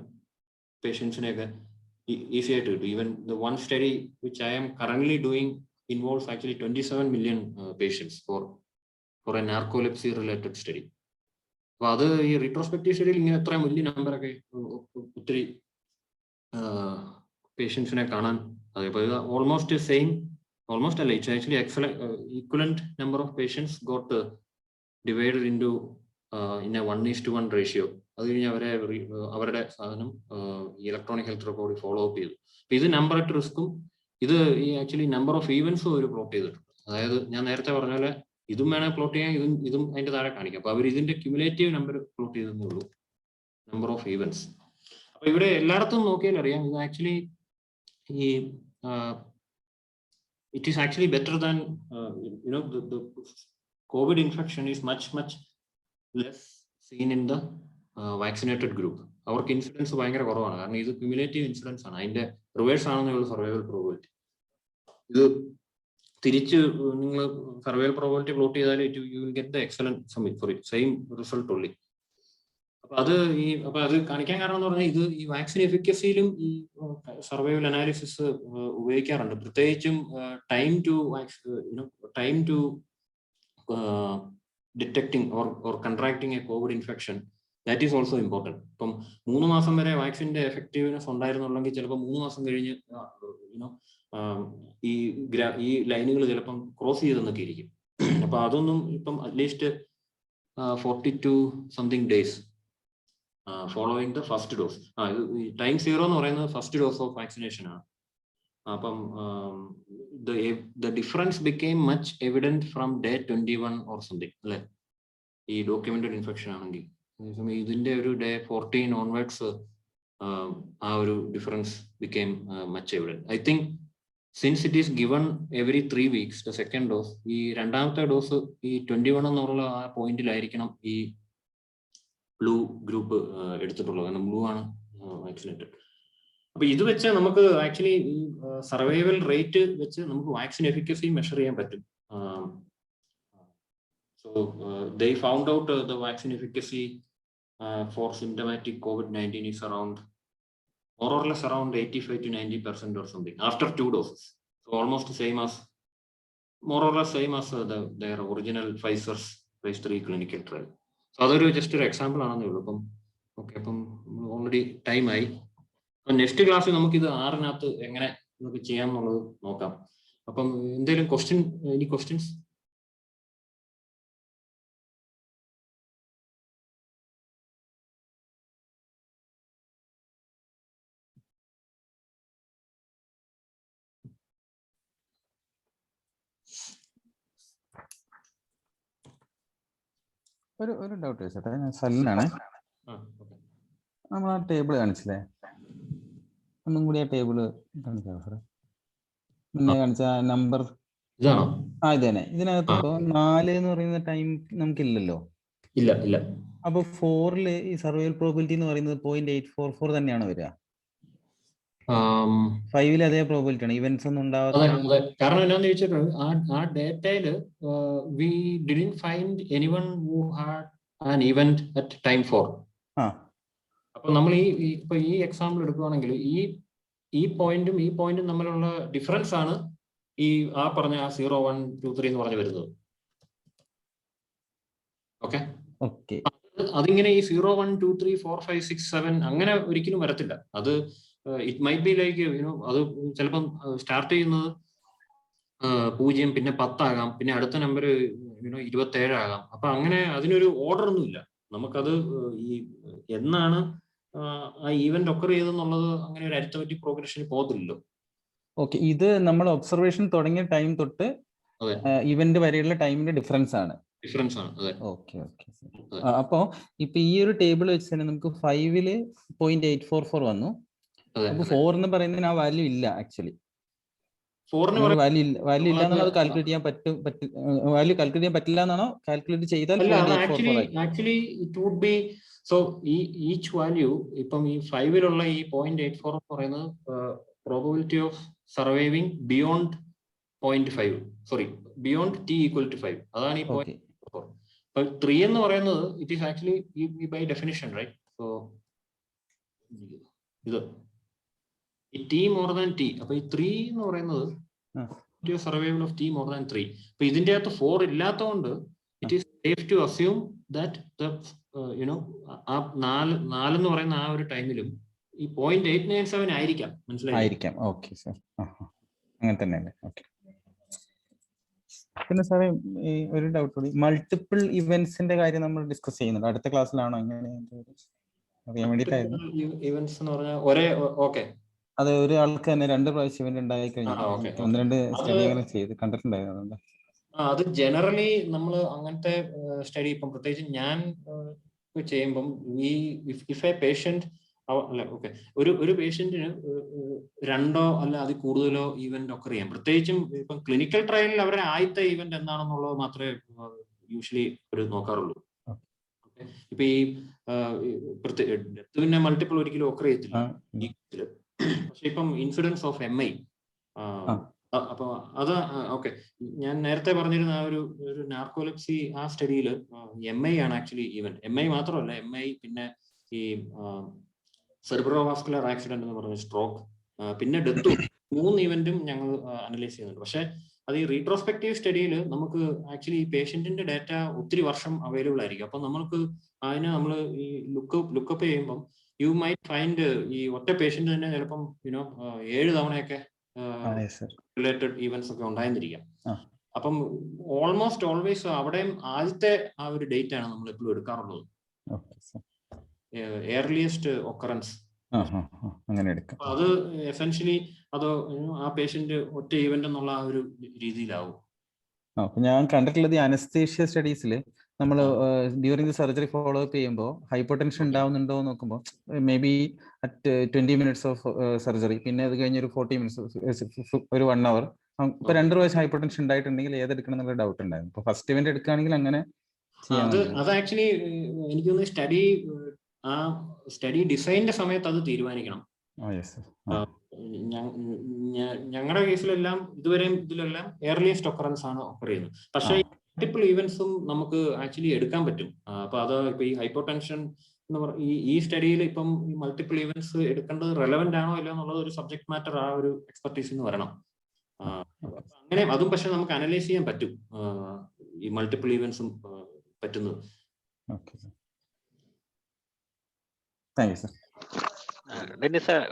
പേഷ്യൻസിനെയൊക്കെ ഈസി ആയിട്ട് കിട്ടും. Even the one study which I am currently doing involves actually 27 million patients for a narcolepsy related study. അപ്പൊ അത് ഈ റീട്രോസ്പെക്റ്റീവ് സ്റ്റഡിയിൽ ഇങ്ങനെ എത്രയും വലിയ നമ്പറൊക്കെ ഒത്തിരി പേഷ്യൻസിനെ കാണാൻ. അതേപോലെ ഓൾമോസ്റ്റ് അല്ല, it's actually equivalent number of patients got divided into in a 1:1 ratio. അത് കഴിഞ്ഞ് അവരുടെ സാധനം electronic health record follow up ചെയ്തു. അപ്പൊ ഇത് നമ്പർ അറ്റ് റിസ്ക്കും ഇത് ഈ ആക്ച്വലി നമ്പർ ഓഫ് ഈവൻസും അവർ പ്ലോട്ട് ചെയ്തിട്ടുണ്ട്. അതായത് ഞാൻ നേരത്തെ പറഞ്ഞ പോലെ ഇതും വേണേൽ പ്ലോട്ട് ചെയ്യാൻ, ഇതും അതിന്റെ താഴെ കാണിക്കാം. അപ്പൊ അവർ ഇതിന്റെ ക്യുമുലേറ്റീവ് നമ്പർ പ്ലോട്ട് ചെയ്തേ ഉള്ളൂ, നമ്പർ ഓഫ് ഈവൻസ്. അപ്പൊ ഇവിടെ എല്ലായിടത്തും നോക്കിയാൽ അറിയാം ഇത് ആക്ച്വലി ഈ it is actually better than the COVID infection is much less seen in the vaccinated group. അവർക്ക് ഇൻസിഡൻസ് ഭയങ്കര കുറവാണ്. കാരണം ഇത് ക്യുമുലേറ്റീവ് ഇൻസിഡൻസ് ആണ്. അതിന്റെ റിവേഴ്സ് ആണെന്നുള്ള സർവൈവൽ പ്രോബബിലിറ്റി. ഇത് തിരിച്ച് നിങ്ങൾ സർവൈവൽ പ്രോബബിലിറ്റി പ്ലോട്ട് ചെയ്താൽ you will get the excellent same result only. അപ്പൊ അത് കാണിക്കാൻ കാരണം എന്ന് പറഞ്ഞാൽ ഇത് ഈ വാക്സിൻ എഫിക്കസിയിലും ഈ സർവൈവൽ അനാലിസിസ് ഉപയോഗിക്കാറുണ്ട്. പ്രത്യേകിച്ചും time to detecting or contracting a Covid infection, that is also important. ഇപ്പം 3 മാസം വരെ വാക്സിന്റെ എഫക്റ്റീവ്നെസ് ഉണ്ടായിരുന്നുള്ളെങ്കിൽ ചിലപ്പോൾ 3 മാസം കഴിഞ്ഞ് ഈ ലൈനുകൾ ചിലപ്പം ക്രോസ് ചെയ്തെന്നൊക്കെ ഇരിക്കും. അപ്പൊ അതൊന്നും ഇപ്പം at least 42 something days following the first dose. Time 0 എന്ന് പറയുന്നത് ഫസ്റ്റ് ഡോസ് ഓഫ് വാക്സിനേഷൻ ആണ്. അപ്പം the difference became much evident from day 21 or something അല്ലെ, ഈ ഡോക്യുമെന്റഡ് ഇൻഫെക്ഷൻ ആണെങ്കിൽ. ഇതിന്റെ ഒരു ഡേ 14 ഓൺവേർഡ്സ് ആ ഒരു difference became much evident. I think since it is given every 3 weeks the second dose, ഈ രണ്ടാമത്തെ ഡോസ് ഈ 21 എന്നുള്ള ആ പോയിന്റിലായിരിക്കണം ഈ ബ്ലൂ ഗ്രൂപ്പ് എടുത്തിട്ടുള്ളത്. കാരണം ബ്ലൂ ആണ് വാക്സിനേറ്റഡ്. അപ്പൊ ഇത് വെച്ച് നമുക്ക് ആക്ച്വലി സർവൈവൽ റേറ്റ് വെച്ച് നമുക്ക് വാക്സിൻ എഫിക്കസി മെഷർ ചെയ്യാൻ പറ്റും. So they found out the vaccine efficacy for symptomatic COVID-19 is around more or less around 85 to 90% or something after 2 doses. So almost more or less same as their original Pfizer's phase 3 clinical trial. So അതൊരു just ഒരു example ആണെന്നേ ഉള്ളൂ. അപ്പം okay, അപ്പം already time ആയി. അപ്പം next ക്ലാസ്സിൽ നമുക്കിത് 6-നകത്ത് എങ്ങനെ നമുക്ക് ചെയ്യാം എന്നുള്ളത് നോക്കാം. അപ്പം എന്തെങ്കിലും ക്വസ്റ്റ്യൻസ്? ഒരു ഡൗട്ട് ചോദിച്ചോട്ടെ, ഞാൻ സല്ലിനാണ്. നമ്മൾ ആ ടേബിൾ കാണിച്ചില്ലേ, ഒന്നും കൂടി ആ ടേബിള് കാണിക്കാം സാറേ. പിന്നെ കാണിച്ച നമ്പർ ഇതാണോ? ഇത് തന്നെ. ഇതിനകത്ത് ഇപ്പൊ 4 എന്ന് പറയുന്ന ടൈം നമുക്കില്ലല്ലോ. ഇല്ല ഇല്ല. അപ്പൊ 4 ഈ സർവൈവൽ പ്രോബിലിറ്റി എന്ന് പറയുന്നത് 0.844 തന്നെയാണ് വരിക. 5 അതേ പ്രോബിലിറ്റി ആണ്, ഇവന്റ്സ് ഒന്നും ഉണ്ടാവാത്ത. കാരണം എന്നാന്ന് ചോദിച്ചാൽ ആ ഡേറ്റയില് we didn't find anyone who had an event at time 4. അപ്പൊ നമ്മൾ ഇപ്പൊ ഈ എക്സാമ്പിൾ എടുക്കുകയാണെങ്കിൽ ഈ പോയിന്റും ഈ പോയിന്റും തമ്മിലുള്ള ഡിഫറൻസ് ആണ് ഈ പറഞ്ഞ 0, 1, 2, 3 എന്ന് പറഞ്ഞു വരുന്നത്. ഓക്കെ, അതിങ്ങനെ ഈ 0, 1, 2, 3, 4, 5, 6, 7 അങ്ങനെ ഒരിക്കലും വരത്തില്ല. അത് ഇറ്റ് മൈറ്റ് ബി ലൈക്ക് അത് ചിലപ്പം സ്റ്റാർട്ട് ചെയ്യുന്നത് 0, പിന്നെ 10 ആകാം, പിന്നെ അടുത്ത നമ്പർ 27 ആകാം. അപ്പൊ അങ്ങനെ അതിനൊരു ഓർഡർ ഒന്നുമില്ല. നമുക്കത് ഈ എന്നാണ് ആ ഈവന്റ് ഒക്കർ ചെയ്തെന്നുള്ളത് അങ്ങനെ ഒരു അരിത്തമെറ്റിക് പ്രോഗ്രഷന് പോകത്തില്ലല്ലോ. ഓക്കെ, ഇത് നമ്മൾ ഒബ്സർവേഷൻ തുടങ്ങിയ ടൈം തൊട്ട് ഇവന്റ് വരെയുള്ള ടൈമിന്റെ ഡിഫറൻസ് ആണ്. ഓക്കെ. അപ്പോ ഇപ്പൊ ഈ ഒരു ടേബിൾ വെച്ച് തന്നെ നമുക്ക് 5 0.844 വന്നു. അപ്പൊ 4 എന്ന് പറയുന്നതിന് ആ വാല്യൂ ഇല്ല. ആക്ച്വലി വാല്യൂ ഇല്ല എന്നാണ് അത് കാൽക്കുലേറ്റ് ചെയ്യാൻ വാല്യൂ കാൽക്കുലേറ്റ് ചെയ്യാൻ പറ്റില്ല എന്നാണോ? കാൽക്കുലേറ്റ് ചെയ്താൽ actually it would be so each value ഇപ്പം ഈ 5 ഈ 0.84 എന്ന് പറയുന്നത് probability of surviving beyond 0.5, sorry beyond t equal to 5. അതാണ് ഈ 0.4. 3 എന്ന് പറയുന്നത് it is actually by definition, right? So ഇത് ഈ t മോർ ദാൻ t. അപ്പൊ ഈ 3 എന്ന് പറയുന്നത് survival of t more than 3. അപ്പൊ ഇതിന്റെ അകത്ത് 4 ഇല്ലാത്തതുകൊണ്ട് it is safe to assume that ആ 4 എന്ന് പറയുന്ന ആ ഒരു ടൈമിലും ഈ 0.897 ആയിരിക്കാം. മനസ്സിലായിരിക്കാം. ഓക്കെ സാർ, അങ്ങനെ തന്നെയല്ലേ? ഓക്കെ. പിന്നെ സാറേ ഈ ഒരു ഡൗട്ട് കൂടി, മൾട്ടിപ്പിൾ ഇവന്റ്സിന്റെ കാര്യം നമ്മൾ ഡിസ്കസ് ചെയ്യുന്നുണ്ട്. അടുത്ത ക്ലാസ്സിലാണോ? എങ്ങനെ അറിയാൻ വേണ്ടിയിട്ടായിരുന്നു. ഇവന്റ്സ് എന്ന് പറഞ്ഞാൽ ഒരേ അത് ഒരാൾക്ക് തന്നെ 2 പ്രാവശ്യം ഇവന്റ് ഉണ്ടായി കഴിഞ്ഞു. 1-2 സ്റ്റഡി അങ്ങനെ ചെയ്ത് കണ്ടിട്ടുണ്ടായിരുന്നു. അതുകൊണ്ട് അത് ജനറലി നമ്മൾ അങ്ങനത്തെ സ്റ്റഡി ഇപ്പം പ്രത്യേകിച്ച് ഞാൻ ചെയ്യുമ്പം ഇഫ് എ പേഷ്യന്റ് ഒരു പേഷ്യന്റിന് 2 അല്ല അതിൽ കൂടുതലോ ഈവന്റ് ഒക്കെ ചെയ്യാം. പ്രത്യേകിച്ചും ഇപ്പം ക്ലിനിക്കൽ ട്രയലിൽ അവരുടെ ആദ്യത്തെ ഈവന്റ് എന്താണെന്നുള്ളത് മാത്രമേ യൂഷ്വലി ഒരു നോക്കാറുള്ളൂ. ഇപ്പൊ ഈ പിന്നെ മൾട്ടിപ്പിൾ ഒരിക്കലും ഒക്കെ ചെയ്യത്തില്ല. പക്ഷെ ഇപ്പം ഇൻസിഡൻസ് ഓഫ് MI, അപ്പൊ അത് ഞാൻ നേരത്തെ പറഞ്ഞിരുന്ന ആ ഒരു നാർക്കോലെപ്സി ആ സ്റ്റഡിയിൽ MI ആണ് ആക്ച്വലി ഈവന്റ്. MI മാത്രമല്ല, MI പിന്നെ ഈ സെറിബ്രോവാസ്കുലർ ആക്സിഡന്റ് എന്ന് പറഞ്ഞ സ്ട്രോക്ക്, പിന്നെ ഡെത്ത്, 3 ഈവന്റും ഞങ്ങൾ അനലൈസ് ചെയ്യുന്നുണ്ട്. പക്ഷെ അത് ഈ റീട്രോസ്പെക്റ്റീവ് സ്റ്റഡിയിൽ നമുക്ക് ആക്ച്വലി ഈ പേഷ്യന്റിന്റെ ഡാറ്റ ഒത്തിരി വർഷം അവൈലബിൾ ആയിരിക്കും. അപ്പൊ നമുക്ക് അതിനെ നമ്മൾ ഈ ലുക്കപ്പ് ചെയ്യുമ്പം യു മൈറ്റ് ഫൈൻഡ് ഈ ഒറ്റ പേഷ്യന്റ് തന്നെ ചിലപ്പം 7 തവണയൊക്കെ റിലേറ്റഡ് ഈവന്റ്സ് ഒക്കെ ഉണ്ടായിരിക്കാം. അപ്പം ഓൾമോസ്റ്റ് ഓൾവേസ് അവിടെയും ആദ്യത്തെ ആ ഒരു ഡേറ്റ് ആണ് നമ്മൾ എപ്പോഴും എടുക്കാറുള്ളത്, ഏർലിയസ്റ്റ് ഒക്കറൻസ്. അത് എസെൻഷ്യലി അത് ആ പേഷ്യന്റ് ഒറ്റ ഈവന്റ് എന്നുള്ള ആ ഒരു രീതിയിലാവും. ഞാൻ കണ്ടിട്ടുള്ളത് അനസ്തേഷ്യ സ്റ്റഡീസിൽ നമ്മൾ during the surgery follow up ചെയ്യുമ്പോൾ ഹൈപ്പോടെൻഷൻ ഉണ്ടാവുന്നുണ്ടോ എന്ന് നോക്കുമ്പോൾ may be at 20 minutes of surgery, പിന്നെ അത് കഴിഞ്ഞൊരു 40 minutes, ഒരു 1 hour. ഇപ്പൊ 2 പ്രാവശ്യം ഹൈപ്പോടെൻഷൻ ഉണ്ടായിട്ടുണ്ടെങ്കിൽ ഏതെടുക്കണം എന്നുള്ള ഡൗട്ട് ഉണ്ടായിരുന്നു. ഇപ്പൊ ഫസ്റ്റ് ഇവന്റ് എടുക്കുകയാണെങ്കിൽ അങ്ങനെ അത് ആക്ച്വലി എനിക്ക് തോന്നുന്നു ആ സ്റ്റഡി ഡിസൈനിന്റെ സമയത്ത് അത് തീരുമാനിക്കണം. ഞങ്ങളുടെ കേസിലെല്ലാം ഇതുവരെയും ഇതിലെല്ലാം ഏർലിയസ്റ്റ് ഒക്കറൻസ് ആണ് ഓഫർ ചെയ്യുന്നത്. പക്ഷേ മൾട്ടിപ്പിൾ ഈവന്റ്സും നമുക്ക് ആക്ച്വലി എടുക്കാൻ പറ്റും. അപ്പൊ അത് ഇപ്പൊ ഈ ഹൈപ്പോടെൻഷൻ എന്ന് പറഞ്ഞ ഈ സ്റ്റഡിയിൽ ഇപ്പം ഈ മൾട്ടിപ്പിൾ ഈവന്റ്സ് എടുക്കേണ്ടത് റെലവെന്റ് ആണോ ഇല്ലയോ എന്നുള്ളത് ഒരു സബ്ജക്ട് മാറ്റർ ആ ഒരു എക്സ്പെർട്ടീസിൽ നിന്ന് വരണം. അങ്ങനെ അതും പക്ഷെ നമുക്ക് അനലൈസ് ചെയ്യാൻ പറ്റും, ഈ മൾട്ടിപ്പിൾ ഈവന്റ്സും പറ്റുന്നത്.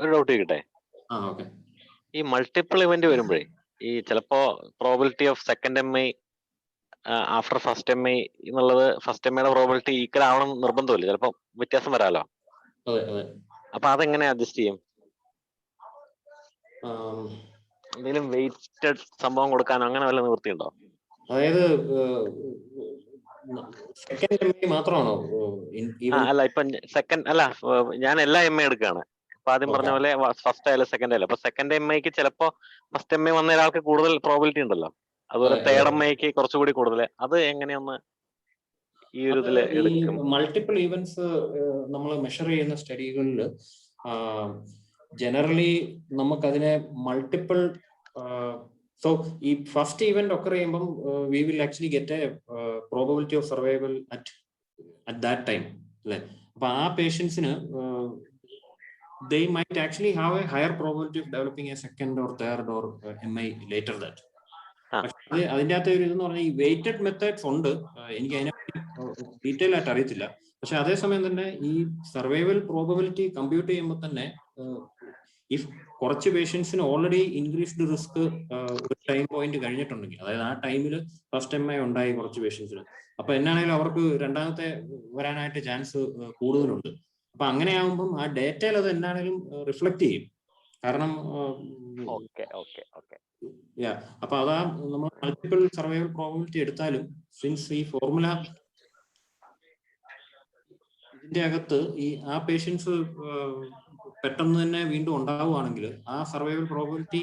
ഒരു ഡൗട്ട് ചോദിക്കട്ടെ? ഈ മൾട്ടിപ്പിൾ ഇവന്റ് വരുമ്പോഴേ ഈ ചിലപ്പോ probability of second MI after first MI എന്നുള്ളത് ഫസ്റ്റ് MIയുടെ പ്രോബിലിറ്റി ഈക്വൽ ആവണം നിർബന്ധമില്ല, ചിലപ്പോ വ്യത്യാസം വരാലോ. അപ്പൊ അതെങ്ങനെ അഡ്ജസ്റ്റ് ചെയ്യും? എന്തെങ്കിലും വെയിറ്റഡ് സംഭവം കൊടുക്കാനോ അങ്ങനെ വല്ല നിവൃത്തിയുണ്ടോ? അതായത് സെക്കൻഡ് എം ഐ മാത്രമാണോ? അല്ല ഇപ്പൊ സെക്കൻഡ് അല്ല, ഞാൻ എല്ലാ എം ഐ എടുക്കുകയാണ്. അപ്പൊ ആദ്യം പറഞ്ഞ പോലെ ഫസ്റ്റ് ആയാലും സെക്കൻഡ് ആയാലും. അപ്പൊ സെക്കൻഡ് എം ഐക്ക് ചിലപ്പോ ഫസ്റ്റ് എം ഐ വന്ന ഒരാൾക്ക് കൂടുതൽ പ്രോബിലിറ്റി ഉണ്ടല്ലോ, അതുപോലെ തേർഡ് എം ഐക്ക് കുറച്ചുകൂടി കൂടുതൽ. അത് എങ്ങനെയൊന്ന് ഈ ഒരു ഇതിൽ എടുക്കും? മൾട്ടിപ്പിൾ ഈവൻസ് നമ്മൾ മെഷർ ചെയ്യുന്ന സ്റ്റഡികളിൽ ജനറലി നമുക്കതിനെ മൾട്ടിപ്പിൾ, സോ ഈ ഫസ്റ്റ് ഈവന്റ് ഒക്കെ ചെയ്യുമ്പം we will actually get A probability of survival at that time അല്ലെ. അപ്പൊ ആ പേഷ്യൻസിന് they might actually have a higher probability of developing a second or third or MI later that. പക്ഷേ അതിൻ്റെ അകത്ത് ഒരു ഇതെന്ന് പറഞ്ഞാൽ ഈ വെയിറ്റഡ് മെത്തേഡ്സ് ഉണ്ട്, എനിക്ക് അതിനെ ഡീറ്റെയിൽ ആയിട്ട് അറിയത്തില്ല. പക്ഷെ അതേസമയം തന്നെ ഈ സർവൈവൽ പ്രോബബിലിറ്റി കമ്പ്യൂട്ട് ചെയ്യുമ്പോൾ തന്നെ ഇഫ് കുറച്ച് പേഷ്യൻസിന് ഓൾറെഡി ഇൻക്രീസ്ഡ് റിസ്ക് ഒരു ടൈം പോയിന്റ് കഴിഞ്ഞിട്ടുണ്ടെങ്കിൽ, അതായത് ആ ടൈമിൽ ഫസ്റ്റ് MI ഉണ്ടായി കുറച്ച് പേഷ്യൻസിന്, അപ്പൊ എന്നാണെങ്കിലും അവർക്ക് രണ്ടാമത്തെ വരാനായിട്ട് ചാൻസ് കൂടുതലുണ്ട്. അപ്പൊ അങ്ങനെയാകുമ്പം ആ ഡേറ്റയിൽ അത് എന്നാണെങ്കിലും റിഫ്ലക്ട് ചെയ്യും. കാരണം അപ്പൊ അതാ നമ്മൾ മൾട്ടിപ്പിൾ സർവൈവൽ പ്രോബബിലിറ്റി എടുത്താലും, സിൻസ് ഈ ഫോർമുല ഇതിന്റെ അകത്ത് ആ പേഷ്യൻസ് പെട്ടെന്ന് തന്നെ വീണ്ടും ഉണ്ടാവുകയാണെങ്കിൽ ആ സർവൈവൽ പ്രോബബിലിറ്റി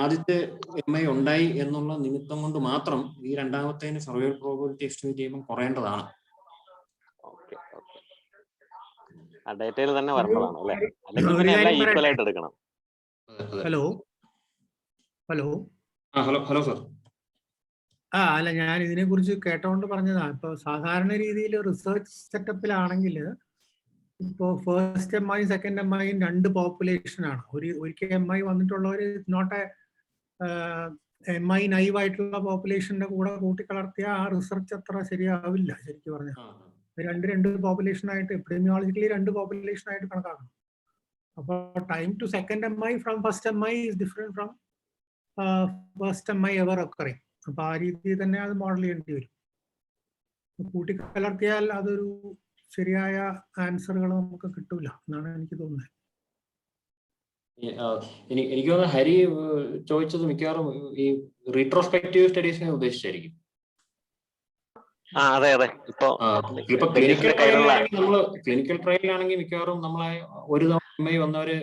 ആദ്യത്തെ MI ഉണ്ടായി എന്നുള്ള നിമിത്തം കൊണ്ട് മാത്രം ഈ രണ്ടാമത്തേന് സർവൈവൽ പ്രോബബിലിറ്റി എസ്റ്റിമേറ്റ് ചെയ്യുമ്പോൾ കുറയേണ്ടതാണ്. ഡേറ്റയിൽ തന്നെ വരേണ്ടതാണ് അല്ലേ? അല്ലെങ്കിൽ പിന്നെ എല്ലാം ഈക്വൽ ആയിട്ട് എടുക്കണം. Hello sir. അല്ല, ഞാൻ ഇതിനെ കുറിച്ച് കേട്ടോണ്ട് പറഞ്ഞതാ. ഇപ്പൊ സാധാരണ രീതിയിൽ റിസർച്ച് സെറ്റപ്പിലാണെങ്കിൽ ഇപ്പോ ഫസ്റ്റ് MI സെക്കൻഡ് MI രണ്ട് പോപ്പുലേഷൻ ആണ്. ഒരിക്കൽ MI വന്നിട്ടുള്ളവർ നോട്ട് MI നൈവ് ആയിട്ടുള്ള പോപ്പുലേഷന്റെ കൂടെ കൂട്ടിക്കലർത്തിയ ആ റിസർച്ച് അത്ര ശരിയാവില്ല ശരിക്കും പറഞ്ഞാൽ. രണ്ട് പോപ്പുലേഷൻ ആയിട്ട്, എപ്പിഡെമിയോളജിക്കലി രണ്ട് പോപ്പുലേഷൻ ആയിട്ട് കണക്കാക്കണം. അപ്പോൾ time to second MI from first MI is different from first MI ever occurring. അപ്പൊ ആ രീതിയിൽ തന്നെ അത് മോഡൽ ചെയ്യേണ്ടി വരും. കൂട്ടിക്കലർത്തിയാൽ അതൊരു ശരിയായ ആൻസറുകൾ നമുക്ക് കിട്ടൂല എന്നാണ് എനിക്ക് തോന്നുന്നത്. എനിക്ക് തോന്നുന്നു ഹരി ചോദിച്ചത് മിക്കവാറും ഈ റീട്രോസ്പെക്റ്റീവ് സ്റ്റഡീസിനെ ഉദ്ദേശിച്ചായിരിക്കും. അതെ അതെ. ഇപ്പൊ ക്ലിനിക്കൽ ട്രയലിലാണെങ്കിൽ മിക്കവാറും നമ്മളെ ഒരു MI വന്നവര്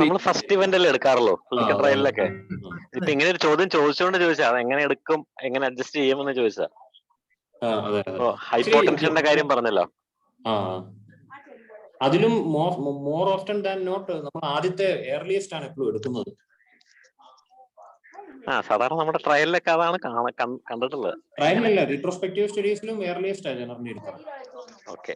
നമ്മൾ ഫസ്റ്റ് ഇവന്റ് അല്ലേ എടുക്കാറുള്ളൂ ക്ലിനിക്കൽ ട്രയലിലൊക്കെ. ഇപ്പൊ ഇങ്ങനെ ഒരു ചോദ്യം ചോദിച്ചോണ്ട് ചോദിച്ചാ അത് എങ്ങനെ എടുക്കും, എങ്ങനെ അഡ്ജസ്റ്റ് ചെയ്യുമെന്ന് ചോദിച്ചാ. ഹൈപ്പോടെൻഷന്റെ കാര്യം പറഞ്ഞല്ലോ. അതിലും മോർ ഓഫ്റ്റൻ ദാൻ നോട്ട് നമ്മൾ ആദ്യത്തെ ഏർലിയസ്റ്റ് ആണ് എപ്പോഴും എടുക്കുന്നത്. സാധാരണ നമ്മുടെ ട്രയലിലൊക്കെ അതാണ് കണ്ടിട്ടുള്ളത്. ട്രയലിലല്ല, റീട്രോസ്പെക്റ്റീവ് സ്റ്റഡീസിലും ഏർലിയസ്റ്റ് ആണ് ജനറലി എടുക്കുന്നത്. ഓക്കെ.